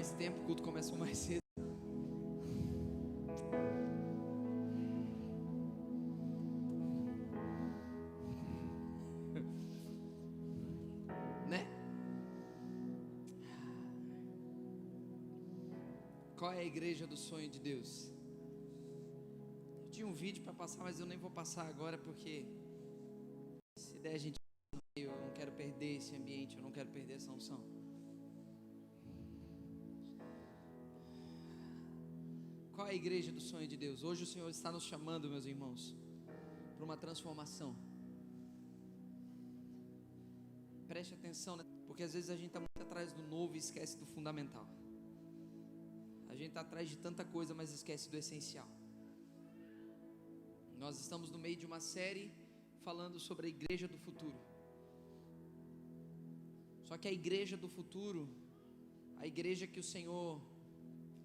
mais tempo, o culto começou mais cedo. Né? Qual é a igreja do sonho de Deus? Eu tinha um vídeo para passar, mas eu nem vou passar agora, porque se der a gente, eu não quero perder esse ambiente, eu não quero perder essa unção. Qual é a igreja do sonho de Deus? Hoje o Senhor está nos chamando, meus irmãos, para uma transformação. Preste atenção, né? Porque às vezes a gente está muito atrás do novo e esquece do fundamental. A gente está atrás de tanta coisa, mas esquece do essencial. Nós estamos no meio de uma série falando sobre a igreja do futuro. Só que a igreja do futuro, a igreja que o Senhor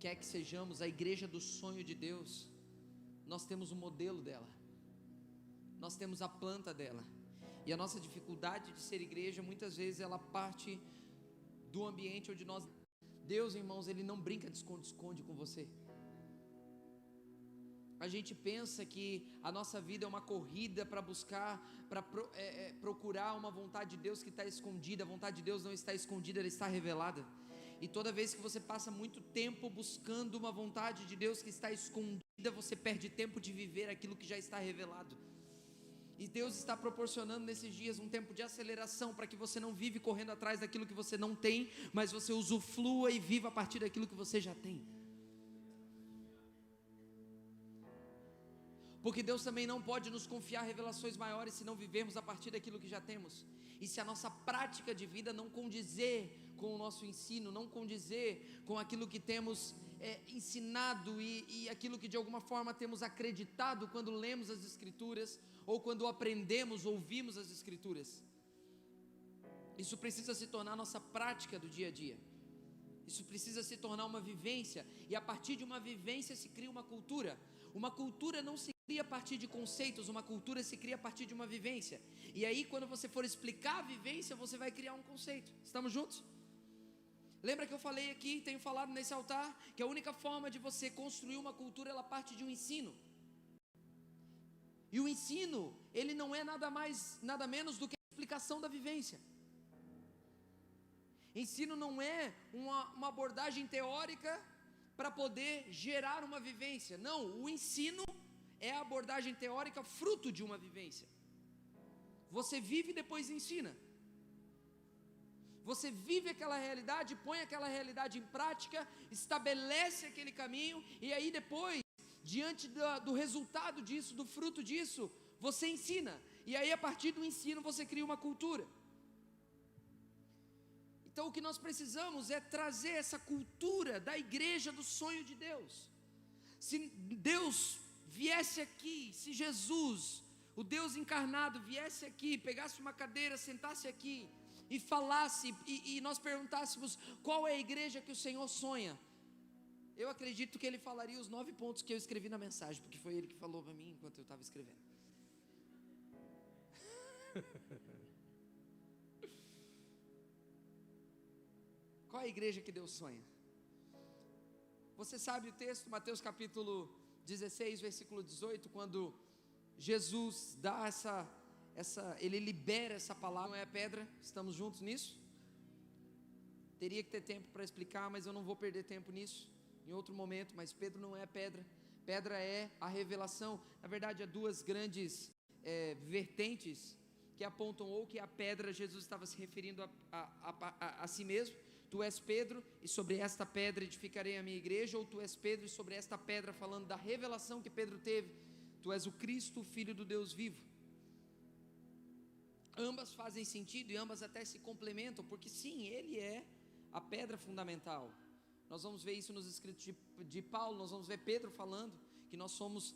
quer que sejamos, a igreja do sonho de Deus, nós temos o modelo dela, nós temos a planta dela, e a nossa dificuldade de ser igreja, muitas vezes ela parte do ambiente onde nós... Deus, irmãos, Ele não brinca de esconde-esconde com você. A gente pensa que a nossa vida é uma corrida para buscar, para procurar uma vontade de Deus que está escondida. A vontade de Deus não está escondida, ela está revelada. E toda vez que você passa muito tempo buscando uma vontade de Deus que está escondida, você perde tempo de viver aquilo que já está revelado. E Deus está proporcionando nesses dias um tempo de aceleração, para que você não vive correndo atrás daquilo que você não tem, mas você usufrua e viva a partir daquilo que você já tem. Porque Deus também não pode nos confiar revelações maiores se não vivermos a partir daquilo que já temos. E se a nossa prática de vida não condizer com o nosso ensino, não condizer com aquilo que temos ensinado e aquilo que de alguma forma temos acreditado quando lemos as Escrituras, ou quando aprendemos, ouvimos as Escrituras. Isso precisa se tornar nossa prática do dia a dia. Isso precisa se tornar uma vivência, e a partir de uma vivência se cria uma cultura. Uma cultura não se cria a partir de conceitos, uma cultura se cria a partir de uma vivência. E aí, quando você for explicar a vivência, você vai criar um conceito. Estamos juntos? Lembra que eu falei aqui, tenho falado nesse altar, que a única forma de você construir uma cultura, ela parte de um ensino. E o ensino, ele não é nada mais, nada menos do que a explicação da vivência. Ensino não é uma abordagem teórica para poder gerar uma vivência. Não, o ensino é a abordagem teórica fruto de uma vivência. Você vive e depois ensina. Você vive aquela realidade, põe aquela realidade em prática, estabelece aquele caminho, e aí depois, diante do resultado disso, do fruto disso, você ensina. E aí a partir do ensino você cria uma cultura. Então o que nós precisamos é trazer essa cultura da igreja do sonho de Deus. Se Deus viesse aqui, se Jesus, o Deus encarnado, viesse aqui, pegasse uma cadeira, sentasse aqui e falasse, e nós perguntássemos qual é a igreja que o Senhor sonha, eu acredito que Ele falaria os 9 pontos que eu escrevi na mensagem, porque foi Ele que falou para mim enquanto eu estava escrevendo. Qual é a igreja que Deus sonha? Você sabe o texto, Mateus capítulo 16, versículo 18, quando Jesus dá ele libera essa palavra, não é a pedra, estamos juntos nisso? Teria que ter tempo para explicar, mas eu não vou perder tempo nisso, em outro momento. Mas Pedro não é a pedra, pedra é a revelação. Na verdade há duas grandes vertentes que apontam ou que a pedra, Jesus estava se referindo a si mesmo. Tu és Pedro, e sobre esta pedra edificarei a minha igreja. Ou tu és Pedro, e sobre esta pedra, falando da revelação que Pedro teve, tu és o Cristo, o Filho do Deus vivo. Ambas fazem sentido e ambas até se complementam, porque sim, Ele é a pedra fundamental. Nós vamos ver isso nos escritos de Paulo. Nós vamos ver Pedro falando que nós somos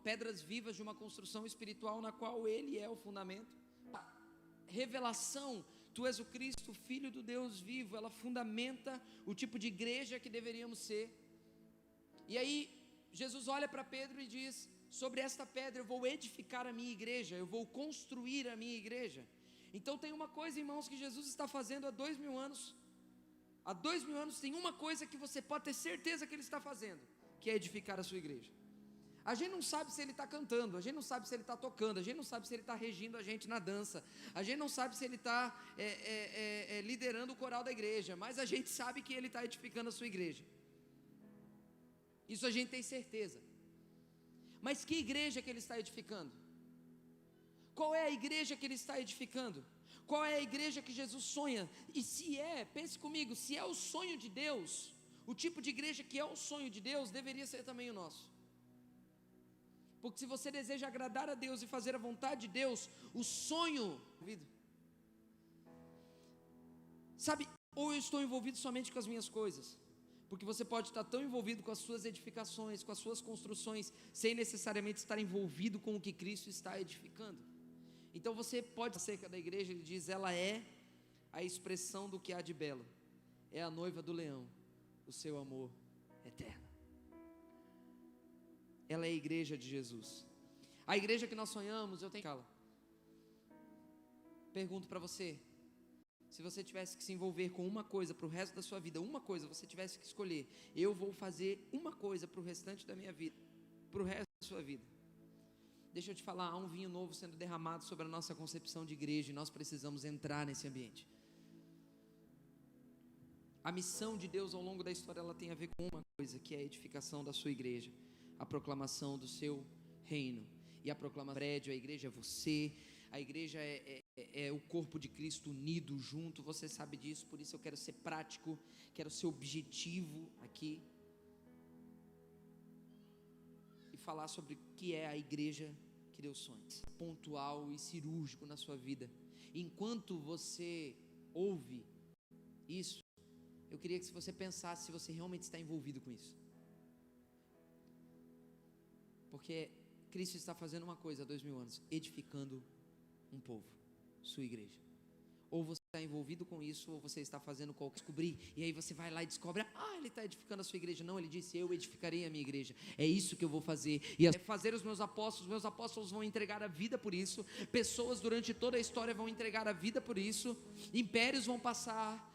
pedras vivas de uma construção espiritual, na qual Ele é o fundamento. A revelação, tu és o Cristo, o Filho do Deus vivo, ela fundamenta o tipo de igreja que deveríamos ser. E aí Jesus olha para Pedro e diz: sobre esta pedra eu vou edificar a minha igreja, eu vou construir a minha igreja. Então tem uma coisa, irmãos, que Jesus está fazendo há 2000 anos, Há 2000 anos tem uma coisa que você pode ter certeza que Ele está fazendo, que é edificar a sua igreja. A gente não sabe se Ele está cantando, a gente não sabe se Ele está tocando, a gente não sabe se Ele está regindo a gente na dança, a gente não sabe se Ele está liderando o coral da igreja, mas a gente sabe que Ele está edificando a sua igreja. Isso a gente tem certeza. Mas que igreja que Ele está edificando? Qual é a igreja que Ele está edificando? Qual é a igreja que Jesus sonha? E se pense comigo, se é o sonho de Deus, o tipo de igreja que é o sonho de Deus, deveria ser também o nosso. Porque se você deseja agradar a Deus e fazer a vontade de Deus, o sonho, sabe, ou eu estou envolvido somente com as minhas coisas, porque você pode estar tão envolvido com as suas edificações, com as suas construções, sem necessariamente estar envolvido com o que Cristo está edificando. Então você pode, acerca da igreja, ele diz, ela é a expressão do que há de belo, é a noiva do leão, o seu amor eterno. Ela é a igreja de Jesus. A igreja que nós sonhamos, eu tenho que falar. Pergunto para você, se você tivesse que se envolver com uma coisa para o resto da sua vida, uma coisa, você tivesse que escolher, eu vou fazer uma coisa para o restante da minha vida, para o resto da sua vida. Deixa eu te falar, há um vinho novo sendo derramado sobre a nossa concepção de igreja, e nós precisamos entrar nesse ambiente. A missão de Deus ao longo da história, ela tem a ver com uma coisa, que é a edificação da sua igreja, a proclamação do seu reino. E a proclamação prédio, a igreja é você, a igreja é o corpo de Cristo unido junto, você sabe disso, por isso eu quero ser prático, quero ser objetivo aqui, e falar sobre o que é a igreja que Deus sonha, pontual e cirúrgico na sua vida. Enquanto você ouve isso, eu queria que se você pensasse se você realmente está envolvido com isso, porque Cristo está fazendo uma coisa há 2000 anos, edificando um povo, sua igreja. Ou você está envolvido com isso, ou você está fazendo qualquer descobrir, e aí você vai lá e descobre, ele está edificando a sua igreja. Não, ele disse, eu edificarei a minha igreja, é isso que eu vou fazer, e fazer os meus apóstolos vão entregar a vida por isso, pessoas durante toda a história vão entregar a vida por isso, impérios vão passar,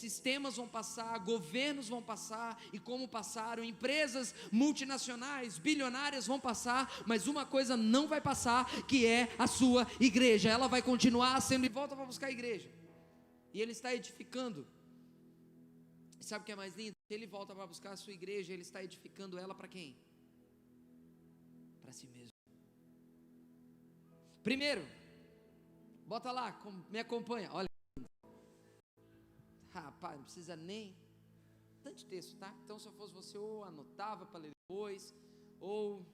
sistemas vão passar, governos vão passar, e como passaram, empresas multinacionais, bilionárias vão passar, mas uma coisa não vai passar, que é a sua igreja. Ela vai continuar sendo, e volta para buscar a igreja, e Ele está edificando. E sabe o que é mais lindo? Se Ele volta para buscar a sua igreja, Ele está edificando ela para quem? Para si mesmo. Primeiro, bota lá, me acompanha, olha. Rapaz, não precisa nem tanto texto, tá? Então, se eu fosse você, ou anotava para ler depois, ou,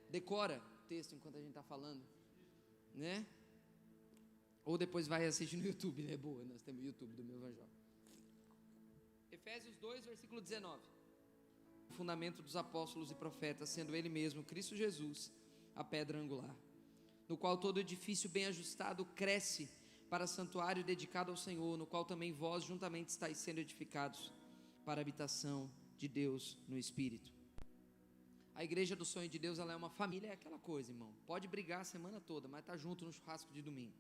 decora o texto enquanto a gente está falando, ou depois vai assistir no YouTube, boa, nós temos o YouTube do meu evangelho. Efésios 2, versículo 19. O fundamento dos apóstolos e profetas, sendo Ele mesmo, Cristo Jesus, a pedra angular, no qual todo edifício bem ajustado cresce para santuário dedicado ao Senhor, no qual também vós juntamente estáis sendo edificados para a habitação de Deus no Espírito. A igreja do sonho de Deus, ela é uma família, é aquela coisa, irmão, pode brigar a semana toda, mas está junto no churrasco de domingo,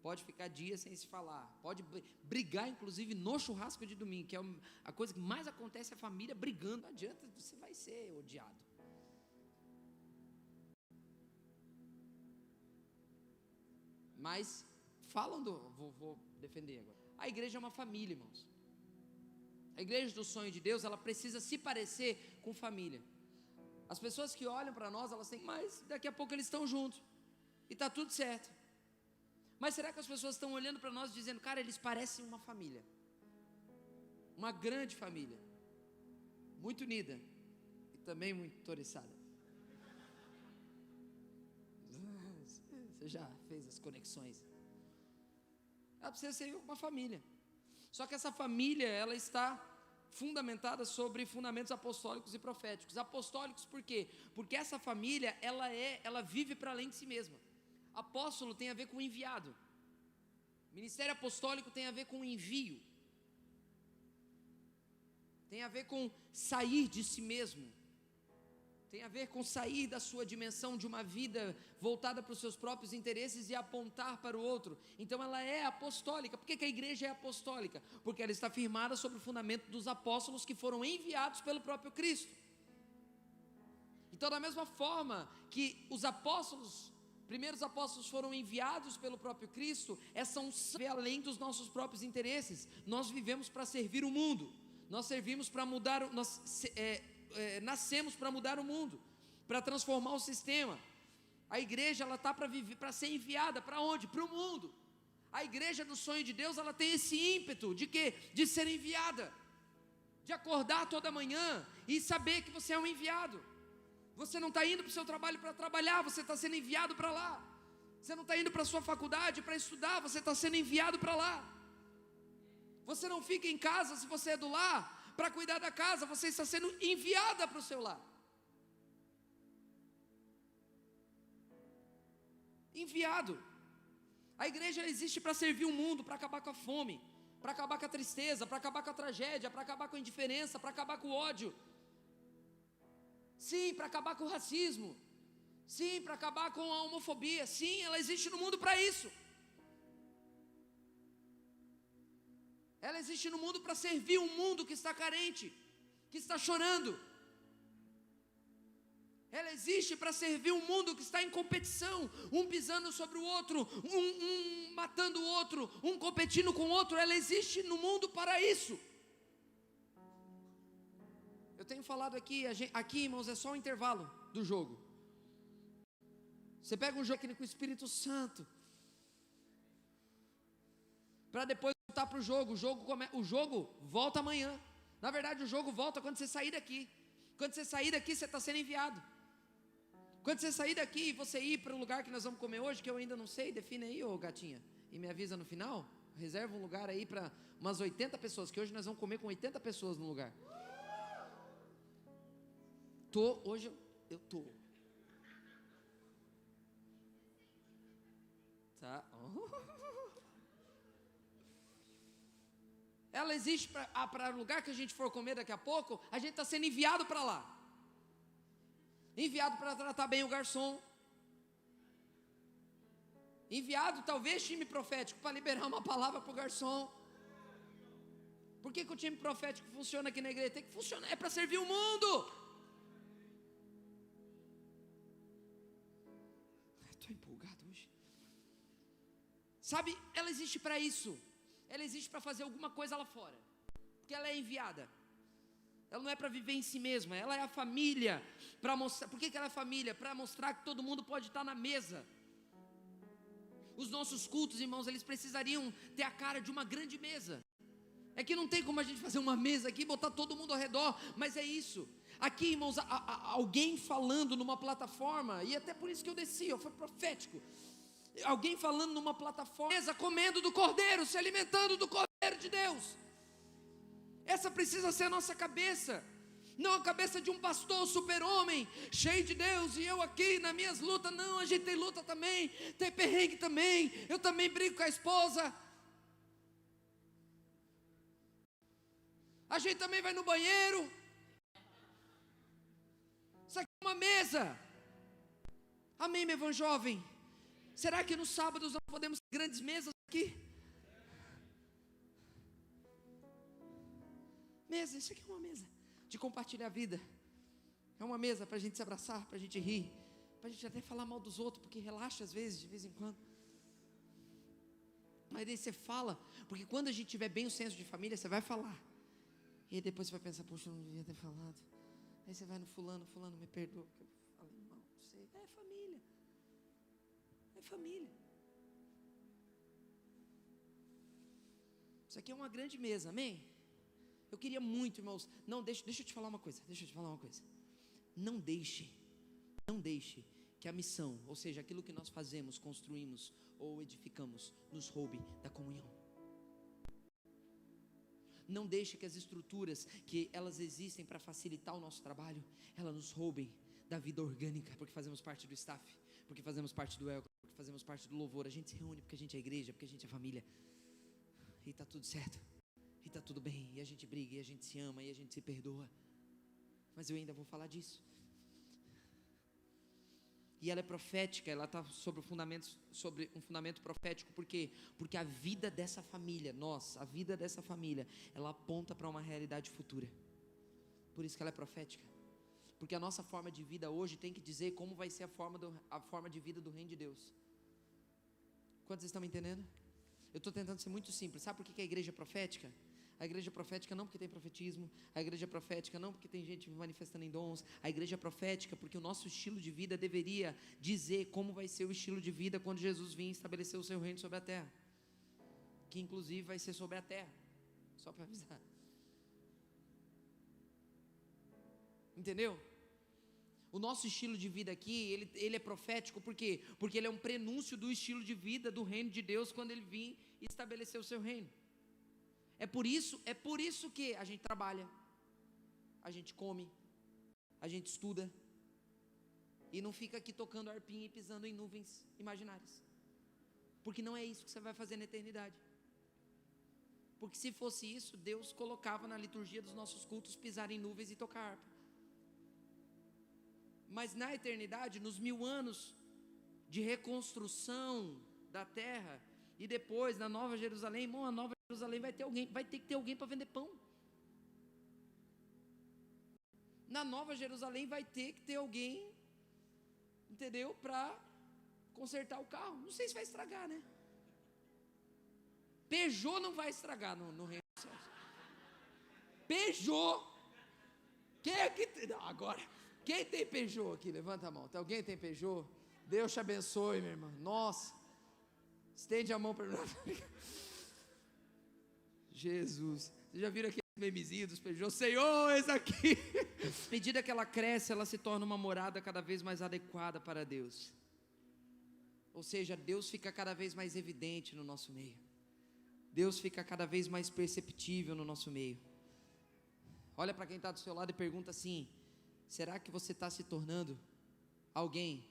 pode ficar dias sem se falar, pode brigar inclusive no churrasco de domingo, que é a coisa que mais acontece, é a família brigando, não adianta, você vai ser odiado. Mas vou defender agora. A igreja é uma família, irmãos. A igreja do sonho de Deus, ela precisa se parecer com família. As pessoas que olham para nós, elas têm, mas daqui a pouco eles estão juntos, e está tudo certo. Mas será que as pessoas estão olhando para nós dizendo, cara, eles parecem uma família, uma grande família, muito unida, e também muito toriçada? Você já fez as conexões? Ela precisa ser uma família. Só que essa família, ela está fundamentada sobre fundamentos apostólicos e proféticos. Apostólicos por quê? Porque essa família, ela vive para além de si mesma. Apóstolo tem a ver com enviado. Ministério apostólico tem a ver com envio. Tem a ver com sair de si mesmo. tem a ver com sair da sua dimensão de uma vida voltada para os seus próprios interesses e apontar para o outro. Então ela é apostólica. Por que a igreja é apostólica? Porque ela está firmada sobre o fundamento dos apóstolos que foram enviados pelo próprio Cristo. Então, da mesma forma que os primeiros apóstolos foram enviados pelo próprio Cristo, essa unção vai além dos nossos próprios interesses. Nós vivemos para servir o mundo. Nós servimos para mudar, nascemos para mudar o mundo, para transformar o sistema. A igreja, ela está para ser enviada para onde? Para o mundo. A igreja do sonho de Deus, ela tem esse ímpeto de quê? De ser enviada, de acordar toda manhã e saber que você é um enviado. Você não está indo para o seu trabalho para trabalhar, você está sendo enviado para lá. Você não está indo para a sua faculdade para estudar, você está sendo enviado para lá. Você não fica em casa se você é do lar para cuidar da casa, você está sendo enviada para o seu lar. Enviado. A igreja existe para servir o mundo, para acabar com a fome, para acabar com a tristeza, para acabar com a tragédia, para acabar com a indiferença, para acabar com o ódio. Sim, para acabar com o racismo. Sim, para acabar com a homofobia. Sim, ela existe no mundo para isso. Ela existe no mundo para servir um mundo que está carente, que está chorando. Ela existe para servir um mundo que está em competição, um pisando sobre o outro, um matando o outro, um competindo com o outro. Ela existe no mundo para isso. Eu tenho falado aqui, irmãos, é só o intervalo do jogo. Você pega um jogo aqui com o Espírito Santo, para depois voltar para o jogo. O jogo volta amanhã. Na verdade, o jogo volta quando você sair daqui. Quando você sair daqui, você está sendo enviado. Quando você sair daqui e você ir para o lugar que nós vamos comer hoje, que eu ainda não sei, define aí, ô gatinha, e me avisa no final. Reserva um lugar aí para umas 80 pessoas, que hoje nós vamos comer com 80 pessoas no lugar. Hoje eu tô. Tá? Ela existe para o lugar que a gente for comer daqui a pouco, a gente está sendo enviado para lá. Enviado para tratar bem o garçom. Enviado, talvez, time profético, para liberar uma palavra para o garçom. Por que o time profético funciona aqui na igreja? Tem que funcionar, é para servir o mundo. Estou empolgado hoje. Sabe, ela existe para isso. Ela existe para fazer alguma coisa lá fora, porque ela é enviada. Ela não é para viver em si mesma, ela é a família, para mostrar. Por que ela é família? Para mostrar que todo mundo pode estar na mesa. Os nossos cultos, irmãos, eles precisariam ter a cara de uma grande mesa. É que não tem como a gente fazer uma mesa aqui e botar todo mundo ao redor, mas é isso. Aqui, irmãos, alguém falando numa plataforma, e até por isso que eu desci, foi profético. Alguém falando numa plataforma, mesa, comendo do cordeiro, se alimentando do cordeiro de Deus. Essa precisa ser a nossa cabeça. Não a cabeça de um pastor super-homem, cheio de Deus, e eu aqui nas minhas lutas. Não, a gente tem luta também, tem perrengue também. Eu também brigo com a esposa. A gente também vai no banheiro. Isso aqui é uma mesa. Amém, meu irmão jovem? Será que no sábado nós podemos ter grandes mesas aqui? Mesa, isso aqui é uma mesa de compartilhar a vida. É uma mesa para a gente se abraçar, para a gente rir, para a gente até falar mal dos outros, porque relaxa às vezes, de vez em quando. Mas aí você fala, porque quando a gente tiver bem o senso de família, você vai falar. E aí depois você vai pensar, poxa, eu não devia ter falado. Aí você vai no fulano, me perdoa, porque eu falei mal de você. É família. É família. Isso aqui é uma grande mesa, amém? Eu queria muito, irmãos, deixa eu te falar uma coisa, não deixe que a missão, ou seja, aquilo que nós fazemos, construímos ou edificamos, nos roube da comunhão. Não deixe que as estruturas, que elas existem para facilitar o nosso trabalho, elas nos roubem da vida orgânica, porque fazemos parte do staff, porque fazemos parte do Elco, porque fazemos parte do louvor. A gente se reúne porque a gente é igreja, porque a gente é família, e está tudo certo, e está tudo bem, e a gente briga, e a gente se ama, e a gente se perdoa. Mas eu ainda vou falar disso. E ela é profética, ela está sobre um fundamento profético. Por quê? Porque a vida dessa família, a vida dessa família, ela aponta para uma realidade futura. Por isso que ela é profética. Porque a nossa forma de vida hoje tem que dizer como vai ser a forma de vida do reino de Deus. Quantos estão me entendendo? Eu estou tentando ser muito simples. Sabe por que a igreja é profética? A igreja é profética não porque tem profetismo. A igreja é profética não porque tem gente manifestando em dons. A igreja é profética porque o nosso estilo de vida deveria dizer como vai ser o estilo de vida quando Jesus vir estabelecer o seu reino sobre a terra. Que inclusive vai ser sobre a terra. Só para avisar. Entendeu? O nosso estilo de vida aqui, ele é profético por quê? Porque ele é um prenúncio do estilo de vida do reino de Deus quando ele vir estabelecer o seu reino. É por isso que a gente trabalha, a gente come, a gente estuda e não fica aqui tocando harpinha e pisando em nuvens imaginárias. Porque não é isso que você vai fazer na eternidade. Porque se fosse isso, Deus colocava na liturgia dos nossos cultos pisar em nuvens e tocar harpa. Mas na eternidade, nos 1000 anos de reconstrução da terra, e depois na Nova Jerusalém, irmão, a Nova Jerusalém vai ter que ter alguém para vender pão. Na Nova Jerusalém vai ter que ter alguém, entendeu? Para consertar o carro. Não sei se vai estragar, né? Peugeot não vai estragar no reino dos céus. Peugeot. Quem é que tem? Não, agora, quem tem Peugeot aqui? Levanta a mão. Alguém tem Peugeot? Deus te abençoe, minha irmã. Nossa. Estende a mão para mim. Jesus. Vocês já viram aqueles memezinhos dos Peugeot? Senhor, eis aqui. À medida que ela cresce, ela se torna uma morada cada vez mais adequada para Deus. Ou seja, Deus fica cada vez mais evidente no nosso meio. Deus fica cada vez mais perceptível no nosso meio. Olha para quem está do seu lado e pergunta assim: será que você está se tornando alguém?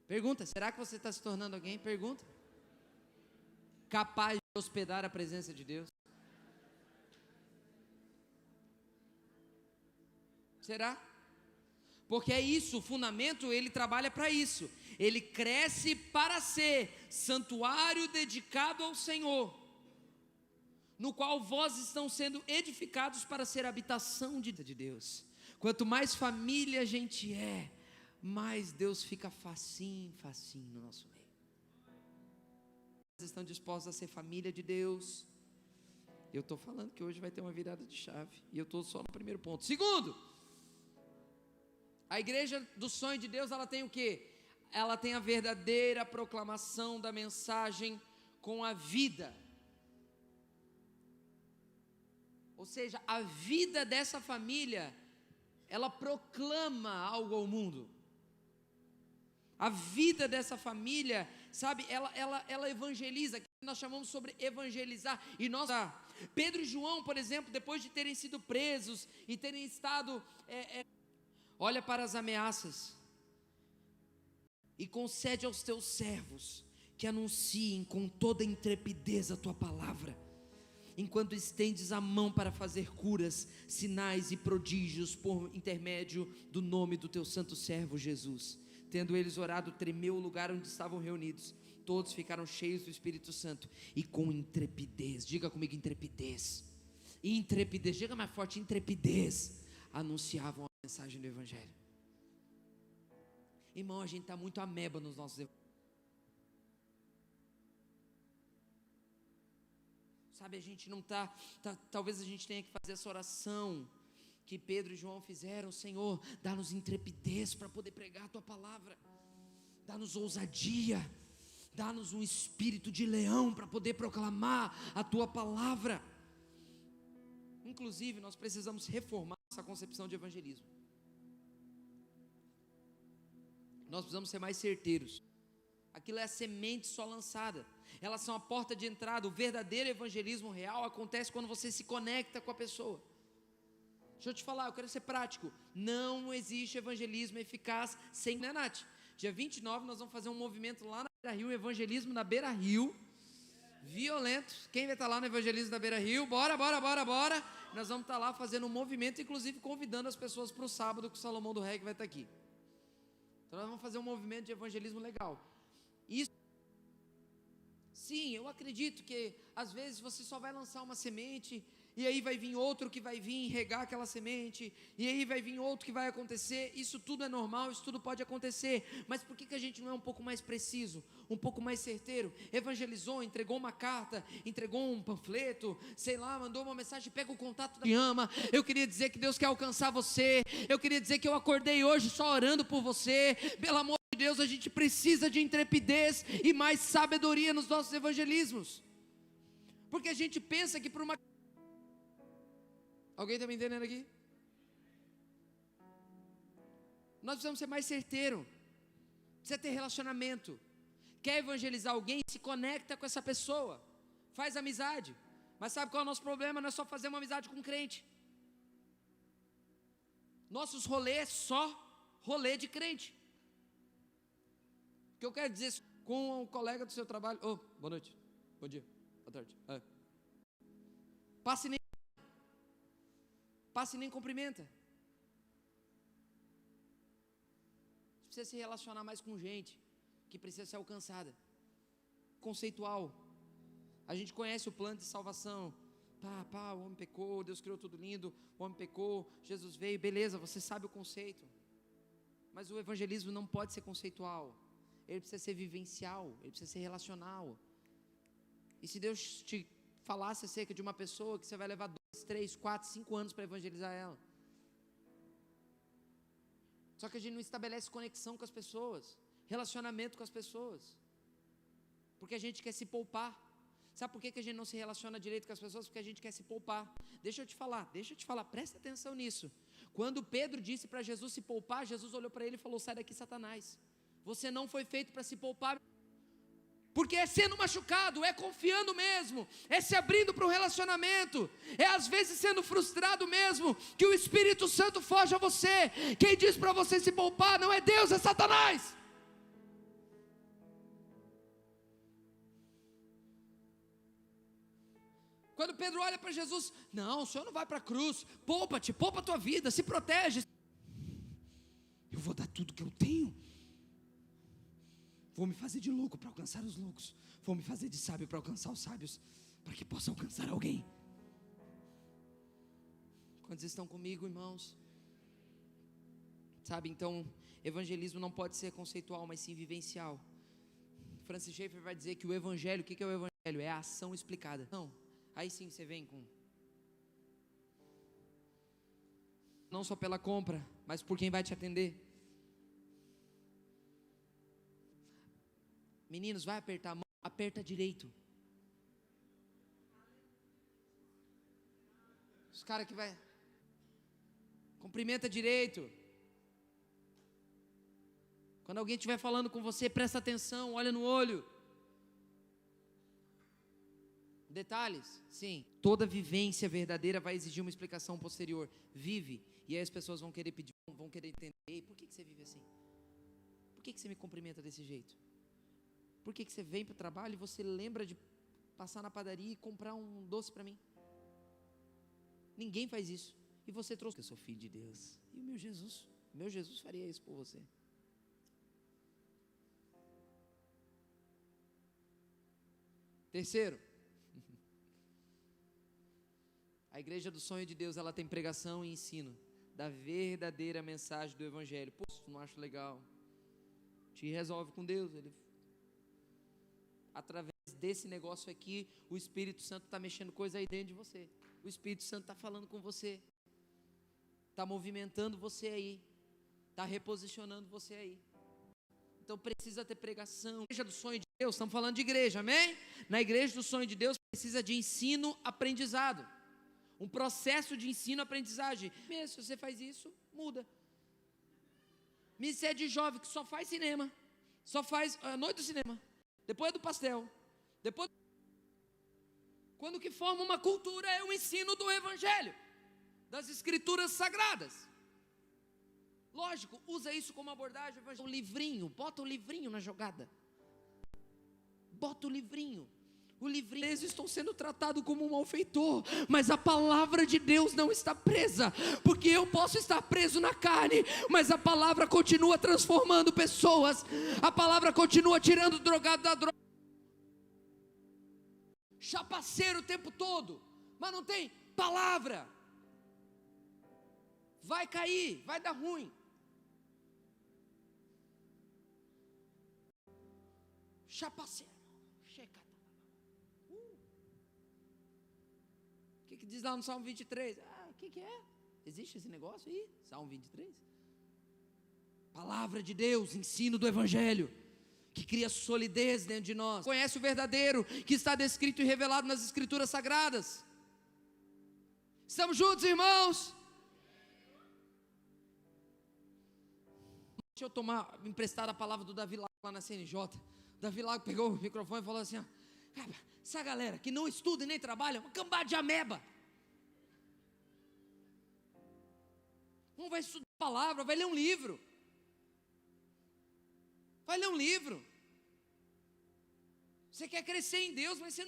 Pergunta, será que você está se tornando alguém? Pergunta. Capaz de hospedar a presença de Deus? Será? Porque é isso, o fundamento ele trabalha para isso. Ele cresce para ser santuário dedicado ao Senhor, no qual vós estão sendo edificados para ser habitação de Deus. Quanto mais família a gente é, mais Deus fica facinho no nosso meio. Estão dispostos a ser família de Deus? Eu estou falando que hoje vai ter uma virada de chave, e eu estou só no primeiro ponto. Segundo, a igreja do sonho de Deus, ela tem o quê? Ela tem a verdadeira proclamação da mensagem com a vida. Ou seja, a vida dessa família, ela proclama algo ao mundo. A vida dessa família, sabe, ela evangeliza, que nós chamamos sobre evangelizar. E nós, Pedro e João, por exemplo, depois de terem sido presos e terem estado, olha para as ameaças e concede aos teus servos que anunciem com toda intrepidez a tua palavra, enquanto estendes a mão para fazer curas, sinais e prodígios por intermédio do nome do teu santo servo Jesus. Tendo eles orado, tremeu o lugar onde estavam reunidos. Todos ficaram cheios do Espírito Santo e com intrepidez, diga comigo intrepidez, diga mais forte, intrepidez, anunciavam a mensagem do Evangelho. Irmão, a gente está muito ameba nos nossos evangelhos. Sabe, a gente não está, talvez a gente tenha que fazer essa oração que Pedro e João fizeram: Senhor, dá-nos intrepidez para poder pregar a tua palavra, dá-nos ousadia, dá-nos um espírito de leão para poder proclamar a tua palavra. Inclusive, nós precisamos reformar essa concepção de evangelismo. Nós precisamos ser mais certeiros. Aquilo é a semente só lançada, elas são a porta de entrada. O verdadeiro evangelismo real acontece quando você se conecta com a pessoa. Deixa eu te falar, eu quero ser prático. Não existe evangelismo eficaz sem, né, Nath? Dia 29 nós vamos fazer um movimento lá na Beira Rio, um evangelismo na Beira Rio, violento. Quem vai estar lá no evangelismo da Beira Rio? Bora. Nós vamos estar lá fazendo um movimento, inclusive convidando as pessoas para o sábado, que o Salomão do Reggae vai estar aqui. Então nós vamos fazer um movimento de evangelismo legal. Isso, sim, eu acredito que às vezes você só vai lançar uma semente, e aí vai vir outro que vai vir regar aquela semente, e aí vai vir outro que vai acontecer. Isso tudo é normal, isso tudo pode acontecer, mas por que a gente não é um pouco mais preciso, um pouco mais certeiro? Evangelizou, entregou uma carta, entregou um panfleto, sei lá, mandou uma mensagem, pega o contato da ama. Eu queria dizer que Deus quer alcançar você, eu queria dizer que eu acordei hoje só orando por você. Pelo amor de Deus, a gente precisa de intrepidez e mais sabedoria nos nossos evangelismos, porque a gente pensa que por uma... Alguém está me entendendo aqui? Nós precisamos ser mais certeiro, precisa ter relacionamento. Quer evangelizar alguém, se conecta com essa pessoa, faz amizade. Mas sabe qual é o nosso problema? Não é só fazer uma amizade com crente. Nossos rolês é só rolê de crente. O que eu quero dizer com um colega do seu trabalho: oh, boa noite, bom dia, boa tarde. Passe e nem cumprimenta. Você precisa se relacionar mais com gente que precisa ser alcançada. Conceitual. A gente conhece o plano de salvação. O homem pecou, Deus criou tudo lindo, o homem pecou, Jesus veio, beleza, você sabe o conceito. Mas o evangelismo não pode ser conceitual. Ele precisa ser vivencial, ele precisa ser relacional. E se Deus te falasse acerca de uma pessoa que você vai levar 2, 3, 4, 5 anos para evangelizar ela, só que a gente não estabelece conexão com as pessoas, relacionamento com as pessoas, porque a gente quer se poupar. Sabe por que a gente não se relaciona direito com as pessoas? Porque a gente quer se poupar. Deixa eu te falar, presta atenção nisso. Quando Pedro disse para Jesus se poupar, Jesus olhou para ele e falou: sai daqui, Satanás, você não foi feito para se poupar. Porque é sendo machucado, é confiando mesmo, é se abrindo para um relacionamento, é às vezes sendo frustrado mesmo, que o Espírito Santo foge a você. Quem diz para você se poupar não é Deus, é Satanás. Quando Pedro olha para Jesus: não, o Senhor não vai para a cruz, poupa a tua vida, se protege. Eu vou dar tudo que eu tenho, vou me fazer de louco para alcançar os loucos, vou me fazer de sábio para alcançar os sábios, para que possa alcançar alguém. Quantos estão comigo, irmãos? Sabe, então, evangelismo não pode ser conceitual, mas sim vivencial. Francis Schaeffer vai dizer que o evangelho, o que é o evangelho? É a ação explicada. Não, aí sim você vem com... não só pela compra, mas por quem vai te atender. Meninos, vai apertar a mão, aperta direito. Os caras que vai, cumprimenta direito. Quando alguém estiver falando com você, presta atenção, olha no olho. Detalhes, sim. Toda vivência verdadeira vai exigir uma explicação posterior. Vive, e aí as pessoas vão querer pedir, vão querer entender: ei, por que você vive assim? Por que você me cumprimenta desse jeito? Por que você vem para o trabalho e você lembra de passar na padaria e comprar um doce para mim? Ninguém faz isso. E você trouxe: eu sou filho de Deus, e o meu Jesus faria isso por você. Terceiro, a igreja do sonho de Deus, ela tem pregação e ensino da verdadeira mensagem do evangelho. Pô, isso não acho legal, te resolve com Deus. Ele, através desse negócio aqui, o Espírito Santo está mexendo coisa aí dentro de você. O Espírito Santo está falando com você, está movimentando você aí, está reposicionando você aí. Então precisa ter pregação. Igreja do sonho de Deus, estamos falando de igreja, amém? Na igreja do sonho de Deus precisa de ensino, aprendizado, um processo de ensino, aprendizagem. Mesmo se você faz isso, muda. Ministério de jovem que só faz cinema, só faz a noite do cinema, depois do pastel, depois... Quando que forma uma cultura é o ensino do evangelho, das escrituras sagradas. Lógico, usa isso como abordagem. Um livrinho, bota o livrinho na jogada. Bota o livrinho. O livrinho eles estão sendo tratados como um malfeitor, mas a palavra de Deus não está presa, porque eu posso estar preso na carne, mas a palavra continua transformando pessoas, a palavra continua tirando o drogado da droga, chapaceiro o tempo todo, mas não tem palavra, vai cair, vai dar ruim. Chapaceiro, o que diz lá no Salmo 23? O que é? Existe esse negócio aí? Salmo 23? Palavra de Deus, ensino do Evangelho, que cria solidez dentro de nós. Conhece o verdadeiro, que está descrito e revelado nas Escrituras Sagradas. Estamos juntos, irmãos? Deixa eu tomar emprestada a palavra do Davi lá na CNJ. Davi lá pegou o microfone e falou assim: cara, essa galera que não estuda e nem trabalha, uma cambada de ameba. Um vai estudar a palavra, vai ler um livro. Vai ler um livro. Você quer crescer em Deus, mas você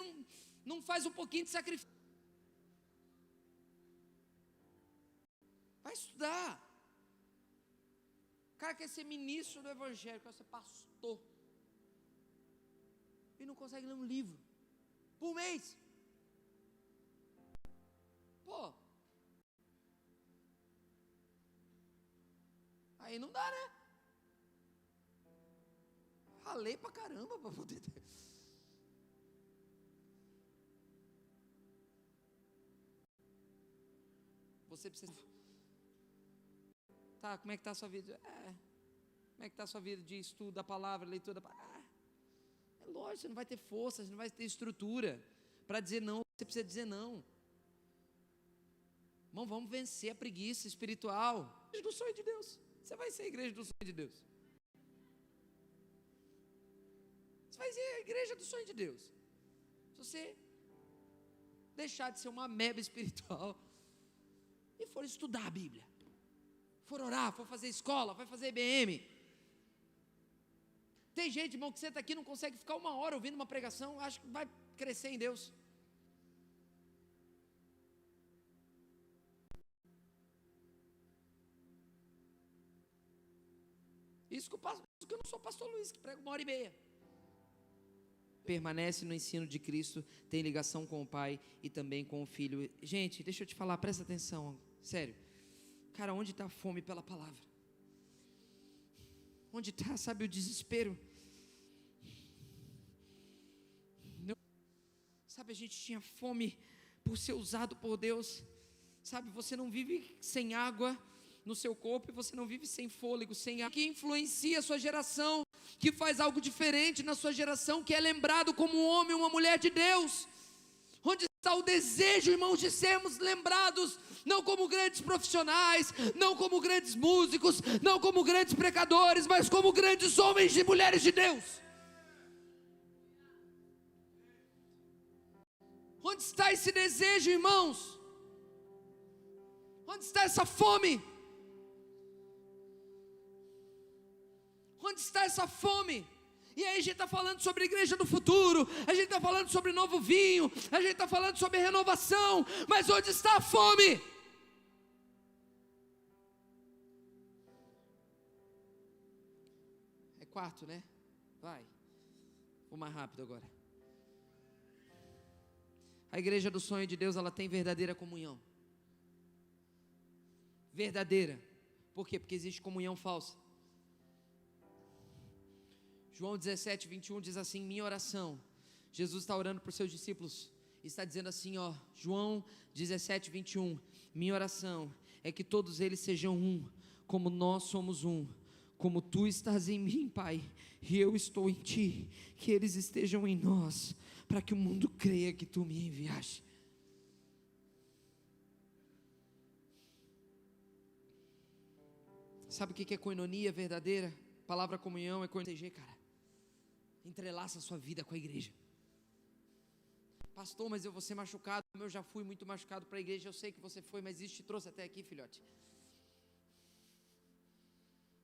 não faz um pouquinho de sacrifício. Vai estudar. O cara quer ser ministro do Evangelho, quer ser pastor, e não consegue ler um livro por mês. Pô, aí não dá, né? Ralei pra caramba pra poder ter. Você precisa. Tá, como é que está a sua vida? Como é que está a sua vida de estudo da palavra, leitura da palavra? É lógico, você não vai ter força, você não vai ter estrutura para dizer não, você precisa dizer não. Irmão, vamos vencer a preguiça espiritual. Igreja do sonho de Deus. Você vai ser a igreja do sonho de Deus. Você vai ser a igreja do sonho de Deus. Se você deixar de ser uma ameba espiritual e for estudar a Bíblia, for orar, for fazer escola, vai fazer IBM. Tem gente, irmão, que senta aqui e não consegue ficar uma hora ouvindo uma pregação, acho que vai crescer em Deus. Isso que eu não sou pastor Luiz, que prega 1h30. Permanece no ensino de Cristo, tem ligação com o Pai e também com o Filho. Gente, deixa eu te falar, presta atenção, sério. Cara, onde está a fome pela palavra? Onde está, sabe, o desespero? Sabe, a gente tinha fome por ser usado por Deus. Sabe, você não vive sem água no seu corpo, e você não vive sem fôlego, sem ar. Que influencia a sua geração, que faz algo diferente na sua geração, que é lembrado como um homem, uma mulher de Deus. Onde está o desejo, irmãos, de sermos lembrados, não como grandes profissionais, não como grandes músicos, não como grandes pecadores, mas como grandes homens e mulheres de Deus. Onde está esse desejo, irmãos? Onde está essa fome? Onde está essa fome? E aí a gente está falando sobre a igreja do futuro, a gente está falando sobre novo vinho, a gente está falando sobre renovação, mas onde está a fome? É quarto, né? Vai, vou mais rápido agora. A igreja do sonho de Deus, ela tem verdadeira comunhão. Verdadeira. Por quê? Porque existe comunhão falsa. João 17, 21 diz assim: minha oração. Jesus está orando por seus discípulos, está dizendo assim, João 17, 21, minha oração é que todos eles sejam um, como nós somos um, como tu estás em mim, Pai, e eu estou em ti, que eles estejam em nós, para que o mundo creia que tu me enviaste. Sabe o que é koinonia verdadeira? A palavra comunhão é koinonia, cara. Entrelaça a sua vida com a igreja. Pastor, mas eu vou ser machucado. Eu já fui muito machucado para a igreja. Eu sei que você foi, mas isso te trouxe até aqui, filhote.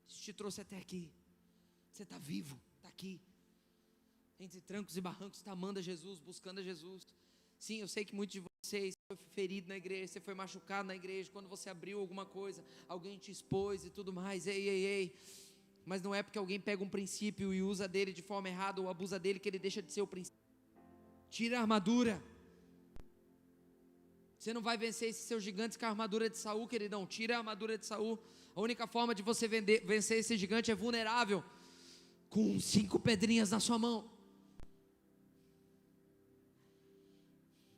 Isso te trouxe até aqui. Você está vivo, está aqui. entre trancos e barrancos, está amando a Jesus, buscando a Jesus. Sim, eu sei que muitos de vocês foi ferido na igreja, você foi machucado na igreja, quando você abriu alguma coisa, alguém te expôs e tudo mais, ei. Mas não é porque alguém pega um princípio e usa dele de forma errada ou abusa dele que ele deixa de ser o princípio. Tira a armadura. Você não vai vencer esses seus gigantes com a armadura de Saul, queridão. Tira a armadura de Saul. A única forma de você vencer esse gigante é vulnerável, com 5 pedrinhas na sua mão.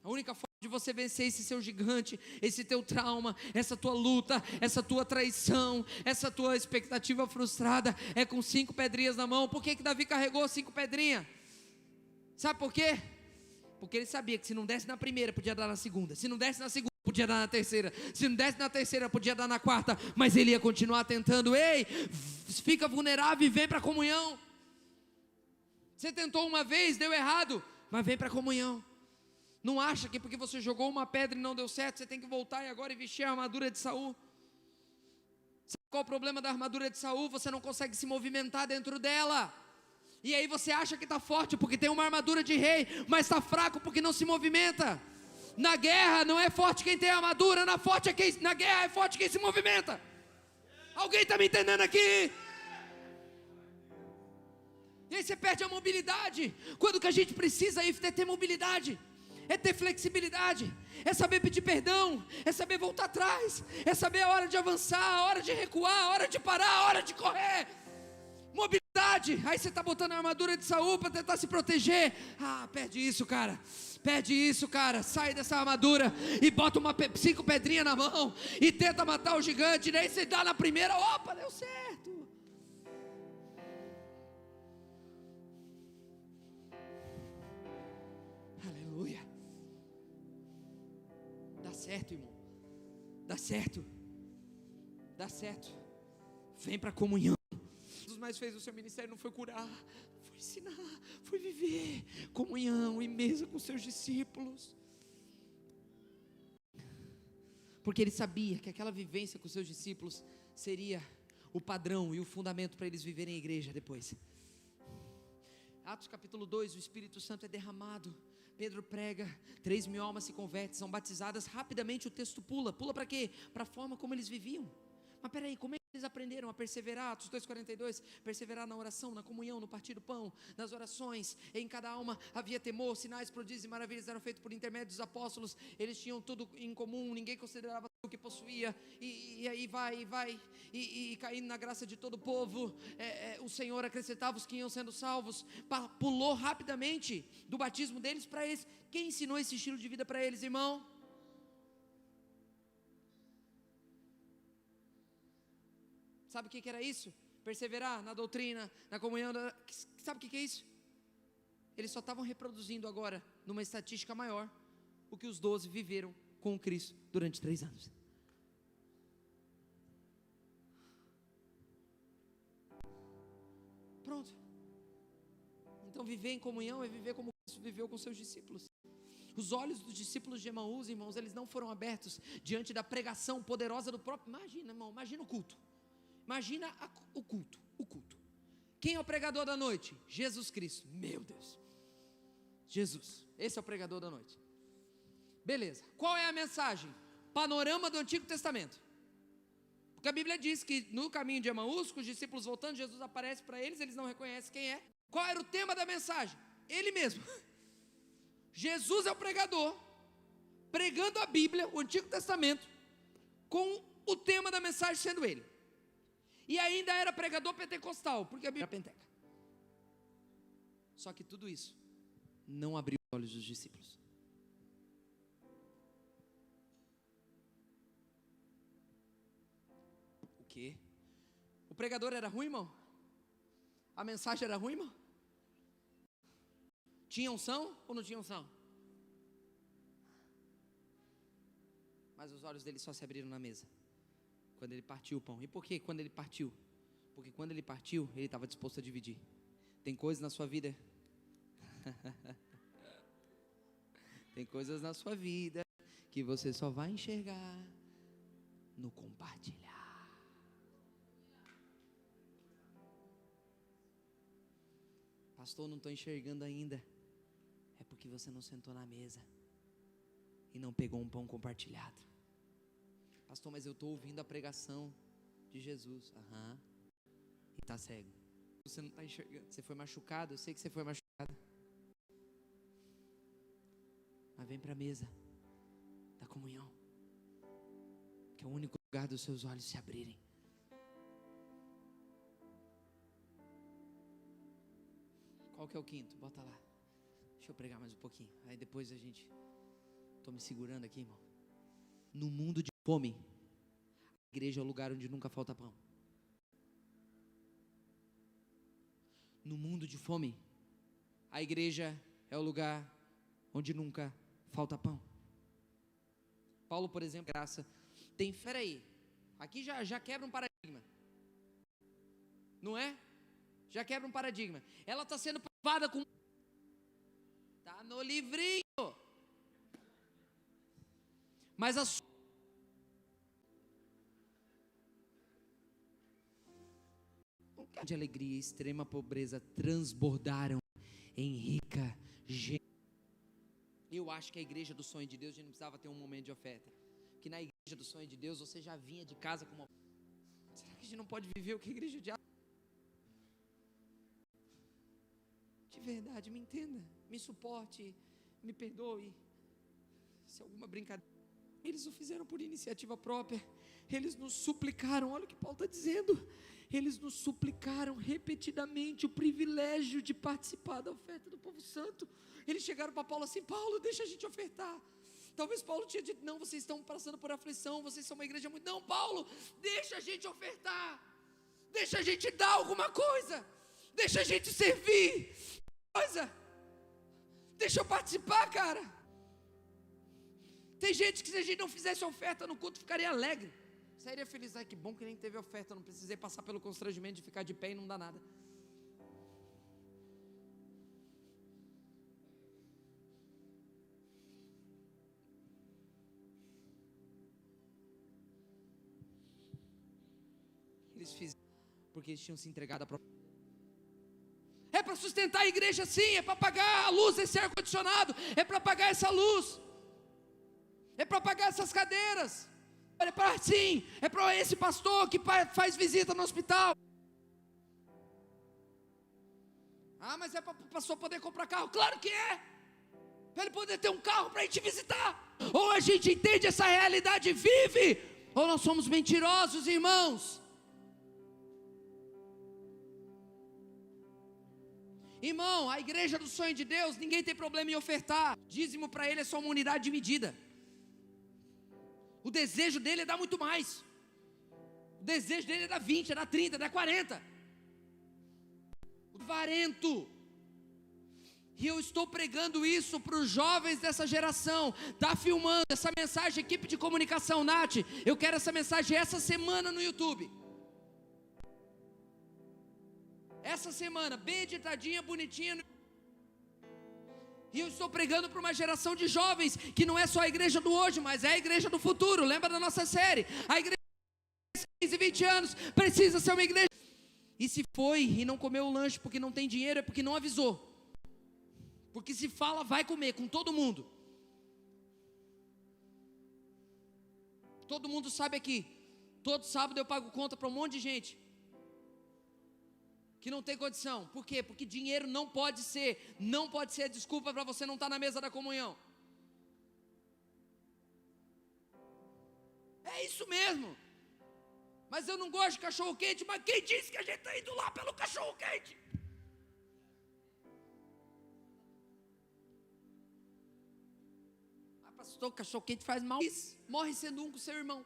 A única forma de você vencer esse seu gigante, esse teu trauma, essa tua luta, essa tua traição, essa tua expectativa frustrada, é com 5 pedrinhas na mão. Por que Davi carregou 5 pedrinhas? Sabe por quê? Porque ele sabia que se não desse na primeira, podia dar na segunda. Se não desse na segunda, podia dar na terceira. Se não desse na terceira, podia dar na quarta. Mas ele ia continuar tentando. Ei, fica vulnerável e vem para a comunhão. Você tentou uma vez, deu errado, mas vem para a comunhão. Não acha que porque você jogou uma pedra e não deu certo, você tem que voltar e agora vestir a armadura de Saul. Sabe qual é o problema da armadura de Saul? Você não consegue se movimentar dentro dela. E aí você acha que está forte porque tem uma armadura de rei, mas está fraco porque não se movimenta. Na guerra não é forte quem tem armadura, na guerra é forte quem se movimenta. Alguém está me entendendo aqui? E aí você perde a mobilidade. Quando que a gente precisa é ter mobilidade, é ter flexibilidade, é saber pedir perdão, é saber voltar atrás, é saber a hora de avançar, a hora de recuar, a hora de parar, a hora de correr. Mobilidade. Aí você está botando a armadura de Saul para tentar se proteger. Perde isso, cara. Sai dessa armadura e bota 5 pedrinhas na mão e tenta matar o gigante. Daí você dá na primeira, opa, deu certo. Aleluia. Dá certo, irmão. Dá certo. Vem para a comunhão. Mais fez o seu ministério não foi curar, foi ensinar, foi viver comunhão e mesa com seus discípulos, porque ele sabia que aquela vivência com seus discípulos seria o padrão e o fundamento para eles viverem a igreja depois. Atos capítulo 2, o Espírito Santo é derramado, Pedro prega, 3.000 almas se convertem, são batizadas, rapidamente o texto pula para quê? Para a forma como eles viviam. Mas peraí, como é que eles aprenderam a perseverar? Atos 2,42, perseverar na oração, na comunhão, no partir do pão, nas orações. Em cada alma havia temor, sinais, prodígios e maravilhas eram feitos por intermédio dos apóstolos. Eles tinham tudo em comum, ninguém considerava o que possuía. E aí vai, e caindo na graça de todo o povo, o Senhor acrescentava os que iam sendo salvos. Pulou rapidamente do batismo deles para eles. Quem ensinou esse estilo de vida para eles, irmão? Sabe o que era isso? Perseverar na doutrina, na comunhão. Sabe o que é isso? Eles só estavam reproduzindo agora, numa estatística maior, o que os 12 viveram com o Cristo durante 3 anos. Pronto. Então viver em comunhão é viver como Cristo viveu com seus discípulos. Os olhos dos discípulos de Emaús, irmãos, eles não foram abertos diante da pregação poderosa do próprio. Imagina, irmão, imagina o culto. Imagina o culto. Quem é o pregador da noite? Jesus Cristo. Meu Deus. Jesus. Esse é o pregador da noite. Beleza. Qual é a mensagem? Panorama do Antigo Testamento. Porque a Bíblia diz que no caminho de Emaús, com os discípulos voltando, Jesus aparece para eles não reconhecem quem é. Qual era o tema da mensagem? Ele mesmo. Jesus é o pregador, pregando a Bíblia, o Antigo Testamento, com o tema da mensagem sendo ele. E ainda era pregador pentecostal, porque a Bíblia era penteca. Só que tudo isso não abriu os olhos dos discípulos. O quê? O pregador era ruim, irmão? A mensagem era ruim, irmão? Tinha unção ou não tinha unção? Mas os olhos dele só se abriram na mesa quando ele partiu o pão. E por que quando ele partiu? Porque quando ele partiu, ele estava disposto a dividir. Tem coisas na sua vida tem coisas na sua vida que você só vai enxergar no compartilhar. Pastor, não estou enxergando ainda. É porque você não sentou na mesa e não pegou um pão compartilhado. Pastor, mas eu estou ouvindo a pregação de Jesus. E está cego. Você não está enxergando. Você foi machucado, eu sei que você foi machucado. Mas vem para a mesa da comunhão, que é o único lugar dos seus olhos se abrirem. Qual que é o quinto? Bota lá. Deixa eu pregar mais um pouquinho. Aí depois a gente... Estou me segurando aqui, irmão. No mundo de fome, a igreja é o lugar onde nunca falta pão. No mundo de fome, a igreja é o lugar onde nunca falta pão. Paulo, por exemplo, graça, tem, aí, aqui já quebra um paradigma, não é? Já quebra um paradigma. Ela está sendo provada com... Está no livrinho. Mas a de alegria e extrema pobreza transbordaram em rica gente. Eu acho que a igreja do sonho de Deus, a gente não precisava ter um momento de oferta, que na igreja do sonho de Deus você já vinha de casa com uma... Será que a gente não pode viver o que a igreja de... De verdade, me entenda, me suporte, me perdoe se alguma brincadeira. Eles o fizeram por iniciativa própria. Eles nos suplicaram, olha o que Paulo está dizendo. Eles nos suplicaram repetidamente o privilégio de participar da oferta do povo santo. Eles chegaram para Paulo assim: Paulo, deixa a gente ofertar. Talvez Paulo tinha dito: não, vocês estão passando por aflição, vocês são uma igreja muito... Não, Paulo, deixa a gente ofertar, deixa a gente dar alguma coisa, deixa a gente servir, deixa eu participar, cara. Tem gente que se a gente não fizesse oferta no culto, ficaria alegre, sairia feliz. Ai, que bom que nem teve oferta, não precisei passar pelo constrangimento de ficar de pé e não dá nada. Eles fizeram porque eles tinham se entregado a própria... É para sustentar a igreja, sim, é para pagar a luz desse ar-condicionado, é para pagar essa luz, é para pagar essas cadeiras, é para, sim, é para esse pastor que faz visita no hospital. Ah, mas é para o pastor poder comprar carro. Claro que é, para ele poder ter um carro para a gente visitar. Ou a gente entende essa realidade e vive, ou nós somos mentirosos, irmãos. Irmão, a igreja do sonho de Deus, ninguém tem problema em ofertar. Dízimo para ele é só uma unidade de medida. O desejo dele é dar muito mais. O desejo dele é dar 20, é dar 30, é dar 40. O varento. E eu estou pregando isso para os jovens dessa geração. Está filmando essa mensagem, equipe de comunicação, Nath. Eu quero essa mensagem essa semana no YouTube. Essa semana, bem editadinha, bonitinha. E eu estou pregando para uma geração de jovens, que não é só a igreja do hoje, mas é a igreja do futuro. Lembra da nossa série? A igreja de 15 e 20 anos precisa ser uma igreja. E se foi e não comeu o lanche porque não tem dinheiro, é porque não avisou. Porque se fala, vai comer com todo mundo. Todo mundo sabe aqui, todo sábado eu pago conta para um monte de gente que não tem condição. Por quê? Porque dinheiro não pode ser a desculpa para você não estar na mesa da comunhão. É isso mesmo. Mas eu não gosto de cachorro quente. Mas quem disse que a gente está indo lá pelo cachorro quente? Ah, pastor, cachorro quente faz mal. Morre sendo um com seu irmão.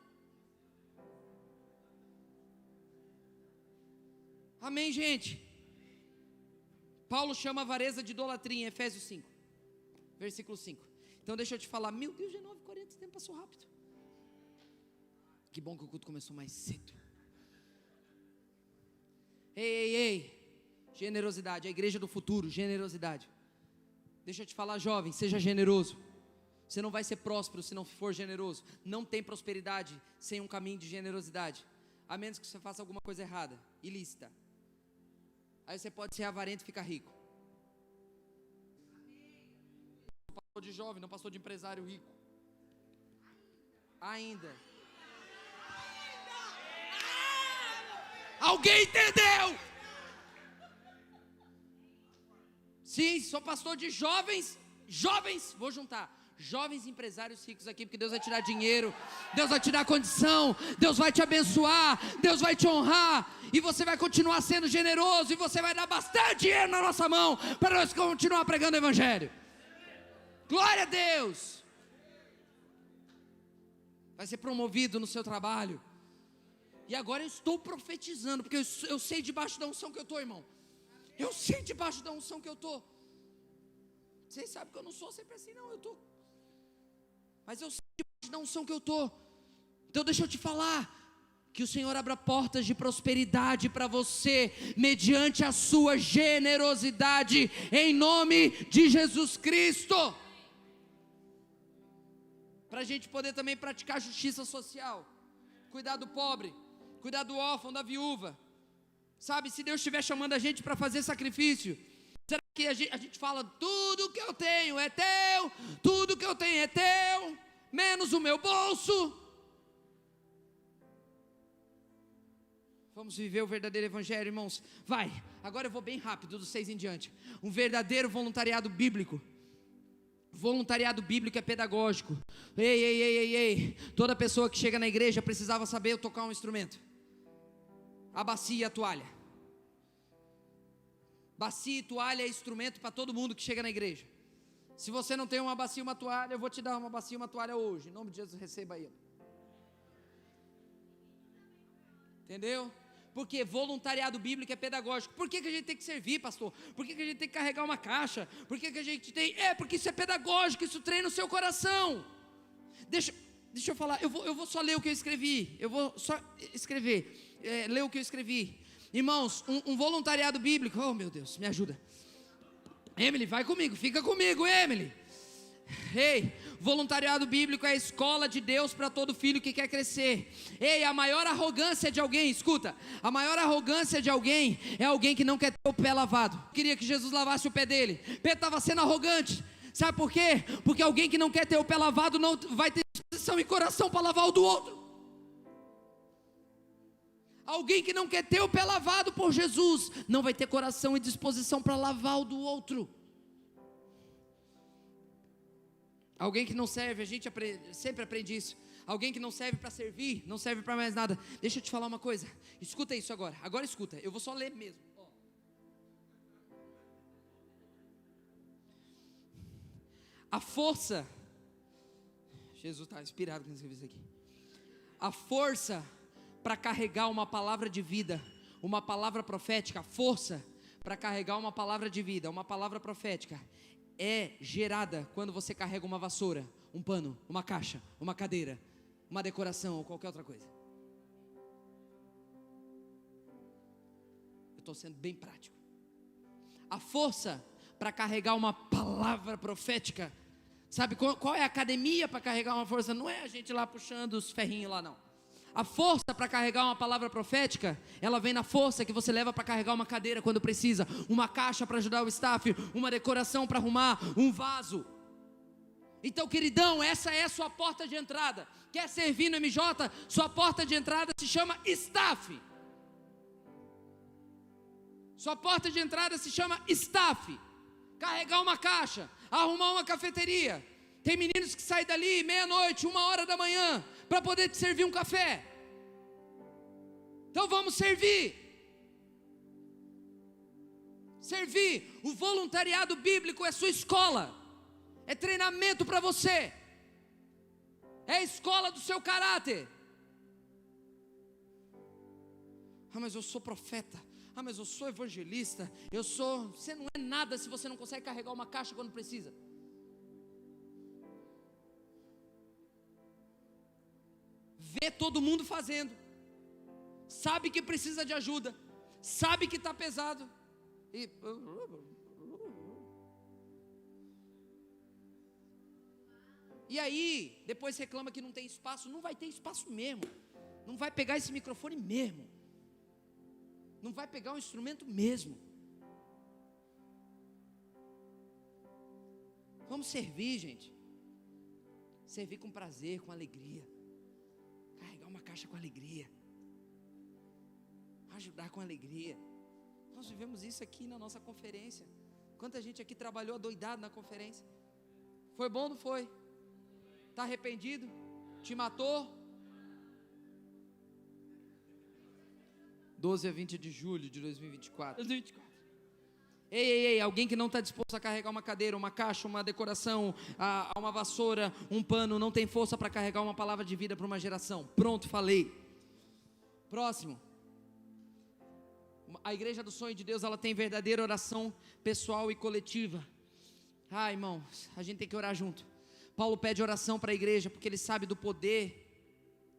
Amém, gente? Paulo chama a avareza de idolatria em Efésios 5, versículo 5. Então deixa eu te falar, meu Deus, já 9h40, o tempo passou rápido. Que bom que o culto começou mais cedo. Ei, generosidade, a igreja do futuro, generosidade. Deixa eu te falar, jovem, seja generoso. Você não vai ser próspero se não for generoso. Não tem prosperidade sem um caminho de generosidade, a menos que você faça alguma coisa errada, ilícita. Aí você pode ser avarento e ficar rico. pastor de jovem, não pastor de empresário rico. Ainda. Alguém entendeu? Sim, sou pastor de jovens, vou juntar, jovens empresários ricos aqui, porque Deus vai te dar dinheiro, Deus vai te dar condição, Deus vai te abençoar, Deus vai te honrar, e você vai continuar sendo generoso, e você vai dar bastante dinheiro na nossa mão, para nós continuar pregando o Evangelho. Glória a Deus. Vai ser promovido no seu trabalho. E agora eu estou profetizando, porque eu sei debaixo da unção que eu estou, irmão. Eu sei debaixo da unção que eu estou. Vocês sabem que eu não sou sempre assim, não, eu estou. Mas eu sei debaixo da unção que eu estou. Então deixa eu te falar, que o Senhor abra portas de prosperidade para você, mediante a sua generosidade, em nome de Jesus Cristo. Para a gente poder também praticar justiça social, cuidar do pobre, cuidar do órfão, da viúva. Sabe, se Deus estiver chamando a gente para fazer sacrifício, será que a gente fala, tudo que eu tenho é teu, tudo que eu tenho é teu, menos o meu bolso? Vamos viver o verdadeiro evangelho, irmãos. Vai, agora eu vou bem rápido, dos 6 em diante. Um verdadeiro voluntariado bíblico. Voluntariado bíblico é pedagógico. Ei, toda pessoa que chega na igreja precisava saber tocar um instrumento. A bacia e a toalha. Bacia e toalha é instrumento para todo mundo que chega na igreja. Se você não tem uma bacia e uma toalha, eu vou te dar uma bacia e uma toalha hoje. Em nome de Jesus, receba aí. Entendeu? Porque voluntariado bíblico é pedagógico. Por que a gente tem que servir, pastor? Por que a gente tem que carregar uma caixa? Por que a gente tem... porque isso é pedagógico, isso treina o seu coração. Deixa eu falar, eu vou só ler o que eu escrevi. Eu vou só escrever, ler o que eu escrevi. Irmãos, um voluntariado bíblico... Oh, meu Deus, me ajuda. Emily, vai comigo, fica comigo, Emily. Ei, voluntariado bíblico é a escola de Deus para todo filho que quer crescer. Ei, a maior arrogância de alguém, escuta, a maior arrogância de alguém é alguém que não quer ter o pé lavado. Queria que Jesus lavasse o pé dele. Pedro estava sendo arrogante. Sabe por quê? Porque alguém que não quer ter o pé lavado não vai ter disposição e coração para lavar o do outro. Alguém que não quer ter o pé lavado por Jesus não vai ter coração e disposição para lavar o do outro. Alguém que não serve, a gente sempre aprende isso. Alguém que não serve para servir, não serve para mais nada. Deixa eu te falar uma coisa, escuta isso agora. Agora escuta, eu vou só ler mesmo. A força, Jesus está inspirado quando escrevi isso aqui. A força para carregar uma palavra de vida, uma palavra profética, a força para carregar uma palavra de vida, uma palavra profética, é gerada quando você carrega uma vassoura, um pano, uma caixa, uma cadeira, uma decoração ou qualquer outra coisa. Eu estou sendo bem prático. A força para carregar uma palavra profética, sabe qual é a academia para carregar uma força? Não é a gente lá puxando os ferrinhos lá, não. A força para carregar uma palavra profética, ela vem na força que você leva para carregar uma cadeira quando precisa, uma caixa para ajudar o staff, uma decoração para arrumar, um vaso. Então, queridão, essa é a sua porta de entrada. Quer servir no MJ? Sua porta de entrada se chama staff. Sua porta de entrada se chama staff. Carregar uma caixa, arrumar uma cafeteria. Tem meninos que saem dali meia-noite, 1h da manhã, para poder te servir um café. Então vamos servir. Servir. O voluntariado bíblico é sua escola. É treinamento para você. É a escola do seu caráter. Mas eu sou profeta. Mas eu sou evangelista. Você não é nada se você não consegue carregar uma caixa quando precisa. Vê todo mundo fazendo, sabe que precisa de ajuda, sabe que está pesado, e aí depois reclama que não tem espaço. Não vai ter espaço mesmo, não vai pegar esse microfone mesmo, não vai pegar o instrumento mesmo. Vamos servir, gente. Servir com prazer, com alegria. Carregar uma caixa com alegria. Ajudar com alegria. Nós vivemos isso aqui na nossa conferência. Quanta gente aqui trabalhou adoidado na conferência. Foi bom ou não foi? Está arrependido? Te matou? 12 a 20 de julho de 2024. Ei, alguém que não está disposto a carregar uma cadeira, uma caixa, uma decoração, uma vassoura, um pano, não tem força para carregar uma palavra de vida para uma geração. Pronto, falei. Próximo. A igreja do sonho de Deus, ela tem verdadeira oração pessoal e coletiva. Irmãos, a gente tem que orar junto. Paulo pede oração para a igreja, porque ele sabe do poder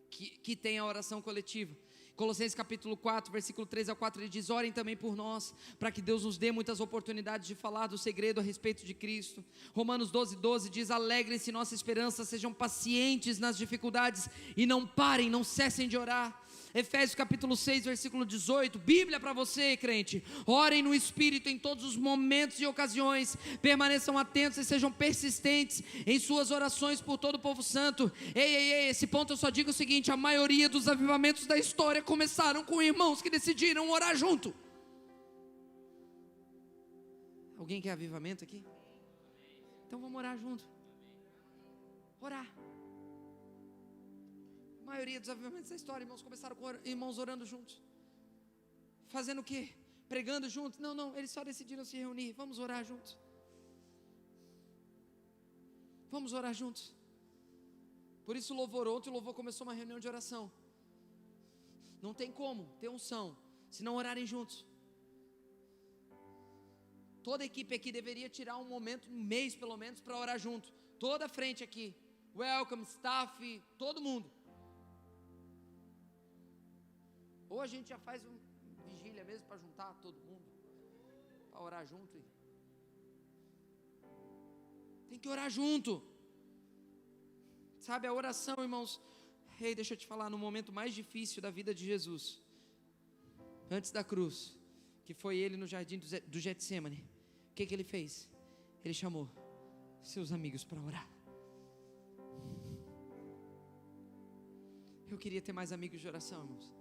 que tem a oração coletiva. Colossenses capítulo 4, versículo 3 a 4, ele diz: orem também por nós, para que Deus nos dê muitas oportunidades de falar do segredo a respeito de Cristo. Romanos 12 diz: alegrem-se em nossa esperança, sejam pacientes nas dificuldades e não parem, não cessem de orar. Efésios capítulo 6, versículo 18, Bíblia para você, crente: orem no Espírito em todos os momentos e ocasiões, permaneçam atentos e sejam persistentes em suas orações por todo o povo santo. Esse ponto eu só digo o seguinte: a maioria dos avivamentos da história começaram com irmãos que decidiram orar junto. Alguém quer avivamento aqui? Então vamos orar junto. Orar. A maioria dos avivamentos da história, irmãos, começaram com irmãos orando juntos. Fazendo o quê? Pregando juntos? Não, eles só decidiram se reunir. Vamos orar juntos. Vamos orar juntos. Por isso ontem o louvor começou uma reunião de oração. Não tem como ter unção se não orarem juntos. Toda a equipe aqui deveria tirar um momento, um mês pelo menos, para orar junto. Toda a frente aqui, welcome, staff, todo mundo. Ou a gente já faz vigília mesmo para juntar todo mundo, para orar junto. Tem que orar junto. Sabe, a oração, irmãos. Deixa eu te falar, no momento mais difícil da vida de Jesus, antes da cruz, que foi ele no jardim do Getsêmani, o que ele fez? Ele chamou seus amigos para orar. Eu queria ter mais amigos de oração, irmãos.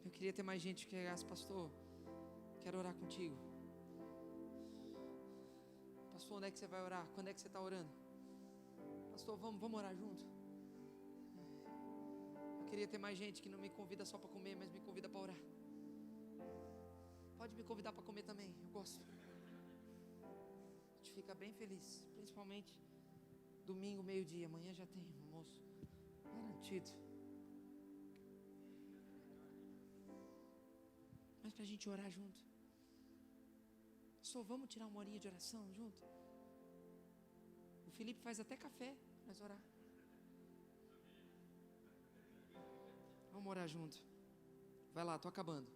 Eu queria ter mais gente que chegasse: pastor, quero orar contigo. Pastor, onde é que você vai orar? Quando é que você está orando? Pastor, vamos orar junto. Eu queria ter mais gente que não me convida só para comer, mas me convida para orar. Pode me convidar para comer também, eu gosto. A gente fica bem feliz, principalmente domingo, meio-dia. Amanhã já tem almoço garantido. Mas para a gente orar junto. Só vamos tirar uma horinha de oração junto. O Felipe faz até café para nós orar. Vamos orar junto. Vai lá, estou acabando.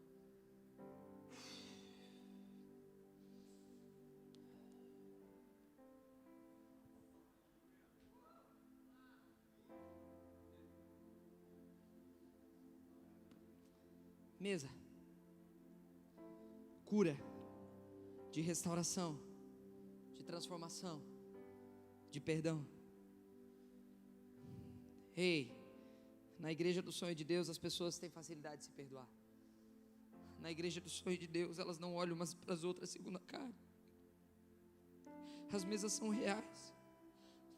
Mesa. Cura, de restauração, de transformação, de perdão. Na igreja do sonho de Deus as pessoas têm facilidade de se perdoar. Na igreja do sonho de Deus elas não olham umas para as outras segundo a carne. As mesas são reais,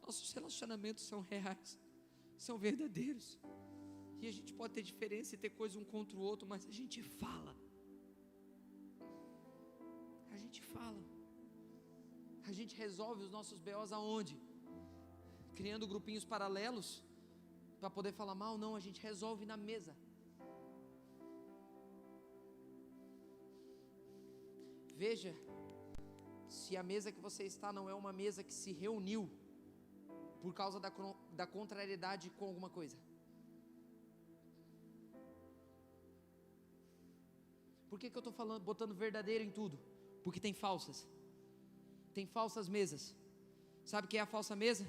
nossos relacionamentos são reais, são verdadeiros. E a gente pode ter diferença e ter coisa um contra o outro, mas a gente fala. A gente resolve os nossos BOs aonde? Criando grupinhos paralelos para poder falar mal? Não, a gente resolve na mesa. Veja se a mesa que você está não é uma mesa que se reuniu por causa da contrariedade com alguma coisa. Por que eu estou botando verdadeiro em tudo? Porque tem falsas. Tem falsas mesas. Sabe o que é a falsa mesa?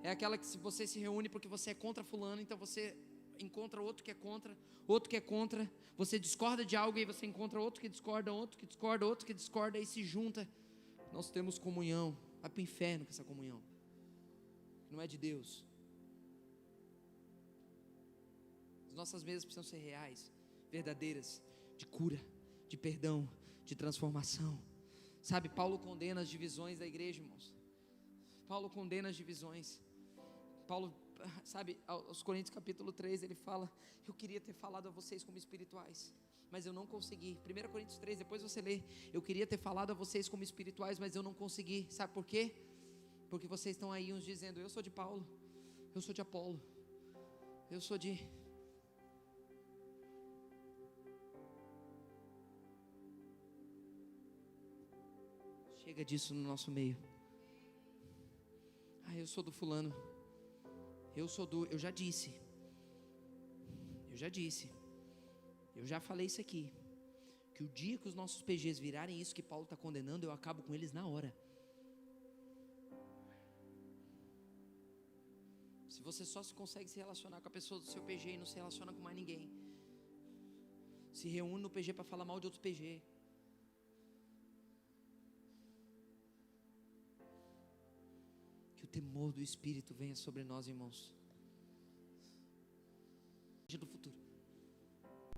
É aquela que você se reúne porque você é contra fulano, então você encontra outro que é contra, você discorda de algo e você encontra outro que discorda, outro que discorda, outro que discorda e se junta nós temos comunhão. Vai para o inferno com essa comunhão, não é de Deus. As nossas mesas precisam ser reais, verdadeiras, de cura, de perdão, de transformação. Sabe, Paulo condena as divisões da igreja, irmãos. Paulo condena as divisões. Paulo, sabe, aos Coríntios capítulo 3, ele fala: eu queria ter falado a vocês como espirituais, mas eu não consegui. 1 Coríntios 3, depois você lê: eu queria ter falado a vocês como espirituais, mas eu não consegui. Sabe por quê? Porque vocês estão aí uns dizendo: eu sou de Paulo, eu sou de Apolo, eu sou de... Chega disso no nosso meio. Eu sou do fulano, eu já disse, eu já falei isso aqui, que o dia que os nossos PGs virarem isso que Paulo está condenando, eu acabo com eles na hora. Se você só se consegue se relacionar com a pessoa do seu PG e não se relaciona com mais ninguém, se reúne no PG para falar mal de outro PG, que o temor do Espírito venha sobre nós, irmãos. Do futuro,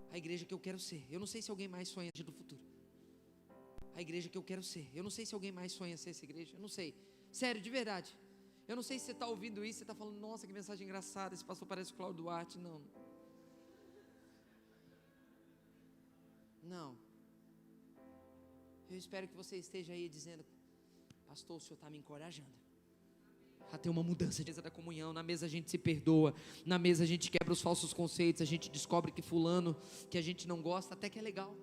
a igreja que eu quero ser. Eu não sei se alguém mais sonha do futuro. A igreja que eu quero ser. Eu não sei se alguém mais sonha ser essa igreja. Eu não sei, sério, de verdade. Eu não sei se você está ouvindo isso, você está falando: nossa, que mensagem engraçada, esse pastor parece o Cláudio Duarte. Não. Eu espero que você esteja aí dizendo: pastor, o senhor está me encorajando a ter uma mudança da comunhão. Na mesa a gente se perdoa, na mesa a gente quebra os falsos conceitos, a gente descobre que fulano que a gente não gosta até que é legal.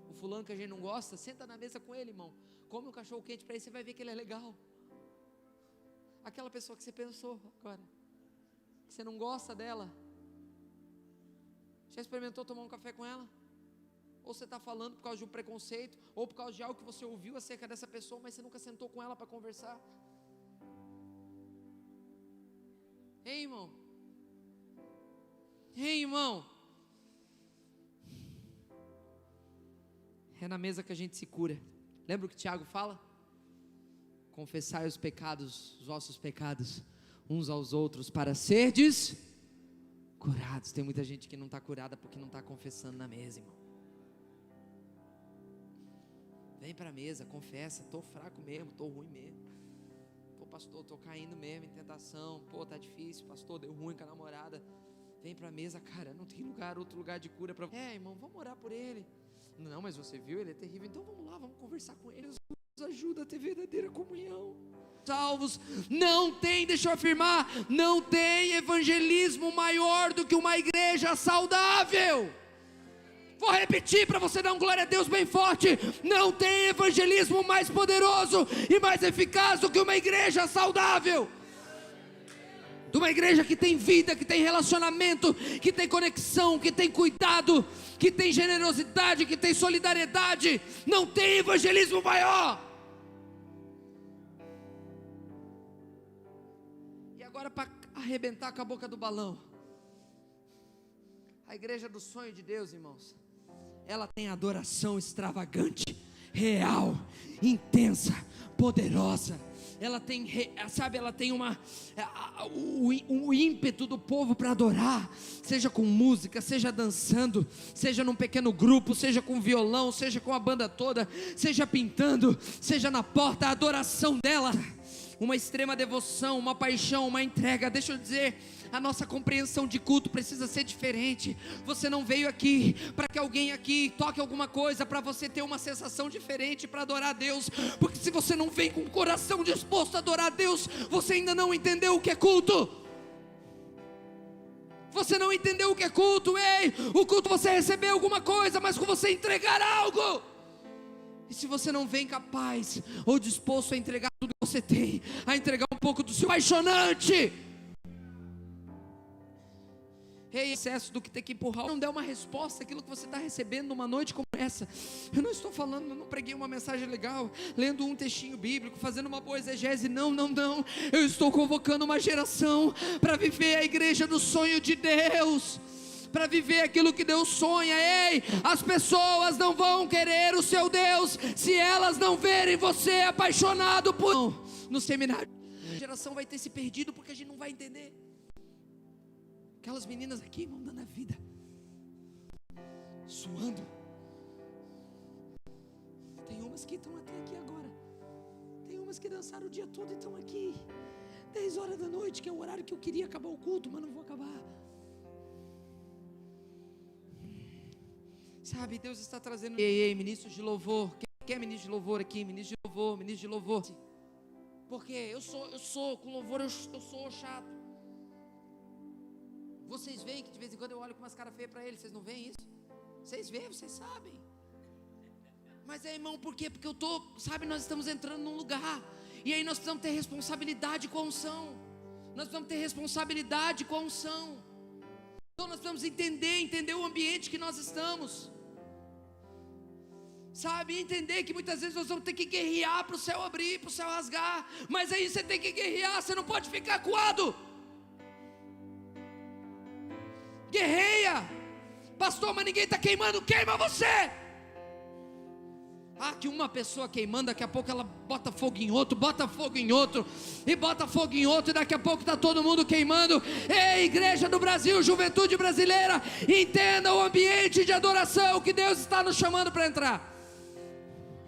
O fulano que a gente não gosta, senta na mesa com ele, irmão, come um cachorro quente para ele, você vai ver que ele é legal. Aquela pessoa que você pensou agora, que você não gosta dela, já experimentou tomar um café com ela? Ou você está falando por causa de um preconceito, ou por causa de algo que você ouviu acerca dessa pessoa, mas você nunca sentou com ela para conversar? Ei, irmão. Ei, irmão. É na mesa que a gente se cura. Lembra o que Tiago fala? Confessai os pecados, os vossos pecados, uns aos outros, para serdes curados. Tem muita gente que não está curada porque não está confessando na mesa, irmão. Vem para a mesa, confessa: estou fraco mesmo, estou ruim mesmo. Pastor, estou caindo mesmo em tentação. Tá difícil, pastor, deu ruim com a namorada. Vem para a mesa, cara, não tem outro lugar de cura para... irmão, vamos orar por ele. Não, mas você viu, ele é terrível. Então vamos lá, vamos conversar com ele. Nos ajuda a ter verdadeira comunhão. Salvos, não tem, deixa eu afirmar, não tem evangelismo maior do que uma igreja saudável. Vou repetir para você dar um glória a Deus bem forte: não tem evangelismo mais poderoso e mais eficaz do que uma igreja saudável. De uma igreja que tem vida, que tem relacionamento, que tem conexão, que tem cuidado, que tem generosidade, que tem solidariedade. Não tem evangelismo maior. E agora, para arrebentar com a boca do balão, a igreja do sonho de Deus, irmãos, ela tem adoração extravagante, real, intensa, poderosa. Ela tem, sabe, ela tem o ímpeto do povo para adorar, seja com música, seja dançando, seja num pequeno grupo, seja com violão, seja com a banda toda, seja pintando, seja na porta. A adoração dela, uma extrema devoção, uma paixão, uma entrega. Deixa eu dizer, a nossa compreensão de culto precisa ser diferente. Você não veio aqui para que alguém aqui toque alguma coisa para você ter uma sensação diferente para adorar a Deus, porque se você não vem com o coração disposto a adorar a Deus, você ainda não entendeu o que é culto. Você não entendeu o que é culto. Ei, o culto você recebeu alguma coisa, mas com você entregar algo. E se você não vem capaz ou disposto a entregar tudo que você tem, a entregar um pouco do seu apaixonante, excesso do que ter que empurrar, não der uma resposta àquilo que você está recebendo numa noite como essa. Eu não estou falando, eu não preguei uma mensagem legal, lendo um textinho bíblico, fazendo uma boa exegese, não, eu estou convocando uma geração para viver a igreja do sonho de Deus, para viver aquilo que Deus sonha. Ei, as pessoas não vão querer o seu Deus se elas não verem você apaixonado por... No seminário, a geração vai ter se perdido porque a gente não vai entender. Aquelas meninas aqui vão dando a vida, suando. Tem umas que estão até aqui agora. Tem umas que dançaram o dia todo e estão aqui 10 horas da noite, que é o horário que eu queria acabar o culto, mas não vou acabar. Sabe, Deus está trazendo... Ei, ministros de louvor. Quem é ministro de louvor aqui? Ministro de louvor, ministro de louvor. Porque eu sou, com louvor eu sou chato. Vocês veem que de vez em quando eu olho com umas caras feias para eles, vocês não veem isso? Vocês veem, vocês sabem. Mas irmão, por quê? Porque nós estamos entrando num lugar, e aí nós precisamos ter responsabilidade com a unção. Nós precisamos ter responsabilidade com a unção. Então nós precisamos entender o ambiente que nós estamos. Sabe, entender que muitas vezes nós vamos ter que guerrear para o céu abrir, para o céu rasgar. Mas aí você tem que guerrear, você não pode ficar acuado. Guerreia. Pastor, mas ninguém está queimando, queima você. Que uma pessoa queimando, daqui a pouco ela bota fogo em outro, e bota fogo em outro, e daqui a pouco está todo mundo queimando. Ei, igreja do Brasil, juventude brasileira, entenda o ambiente de adoração que Deus está nos chamando para entrar.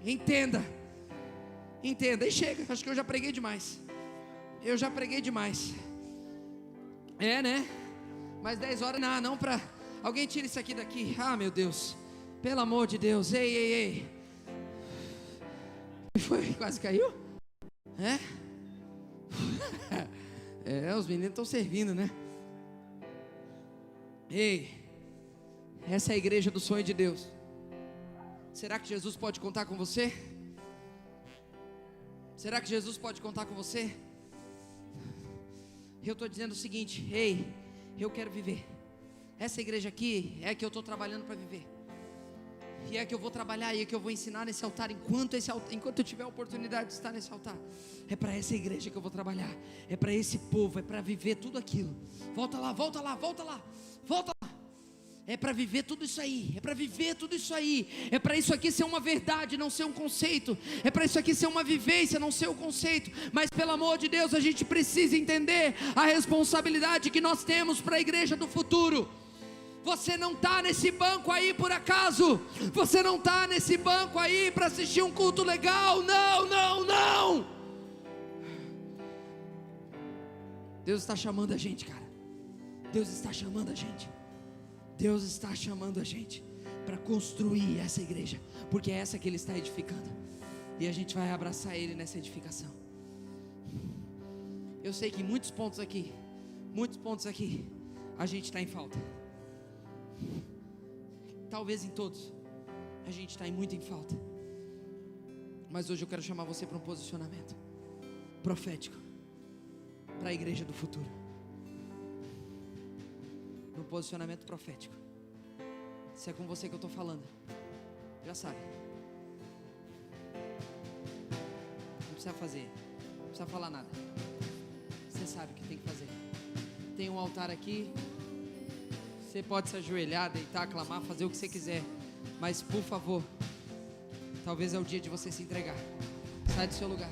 Entenda, e chega, acho que eu já preguei demais. É, né? Mais 10 horas, não para... Alguém tira isso aqui daqui. Meu Deus, pelo amor de Deus. Ei. Foi? Quase caiu? Os meninos estão servindo, né? Ei, essa é a igreja do sonho de Deus. Será que Jesus pode contar com você? Será que Jesus pode contar com você? Eu estou dizendo o seguinte: ei, eu quero viver. Essa igreja aqui é a que eu estou trabalhando para viver. E é que eu vou trabalhar, e é que eu vou ensinar nesse altar, enquanto eu tiver a oportunidade de estar nesse altar. É para essa igreja que eu vou trabalhar, é para esse povo, é para viver tudo aquilo. Volta lá. É para viver tudo isso aí, é para isso aqui ser uma verdade, não ser um conceito. É para isso aqui ser uma vivência, não ser um conceito. Mas pelo amor de Deus, a gente precisa entender a responsabilidade que nós temos para a igreja do futuro. Você não está nesse banco aí por acaso. Você não está nesse banco aí para assistir um culto legal. Não. Deus está chamando a gente, cara. Deus está chamando a gente para construir essa igreja, porque é essa que Ele está edificando, e a gente vai abraçar Ele nessa edificação. Eu sei que em muitos pontos aqui a gente está em falta. Talvez em todos a gente está muito em falta. Mas hoje eu quero chamar você para um posicionamento profético para a igreja do futuro. No posicionamento profético. Se é com você que eu estou falando, já sabe. Não precisa fazer, não precisa falar nada. Você sabe o que tem que fazer. Tem um altar aqui. Você pode se ajoelhar, deitar, clamar, fazer o que você quiser. Mas por favor, talvez é o dia de você se entregar. Sai do seu lugar.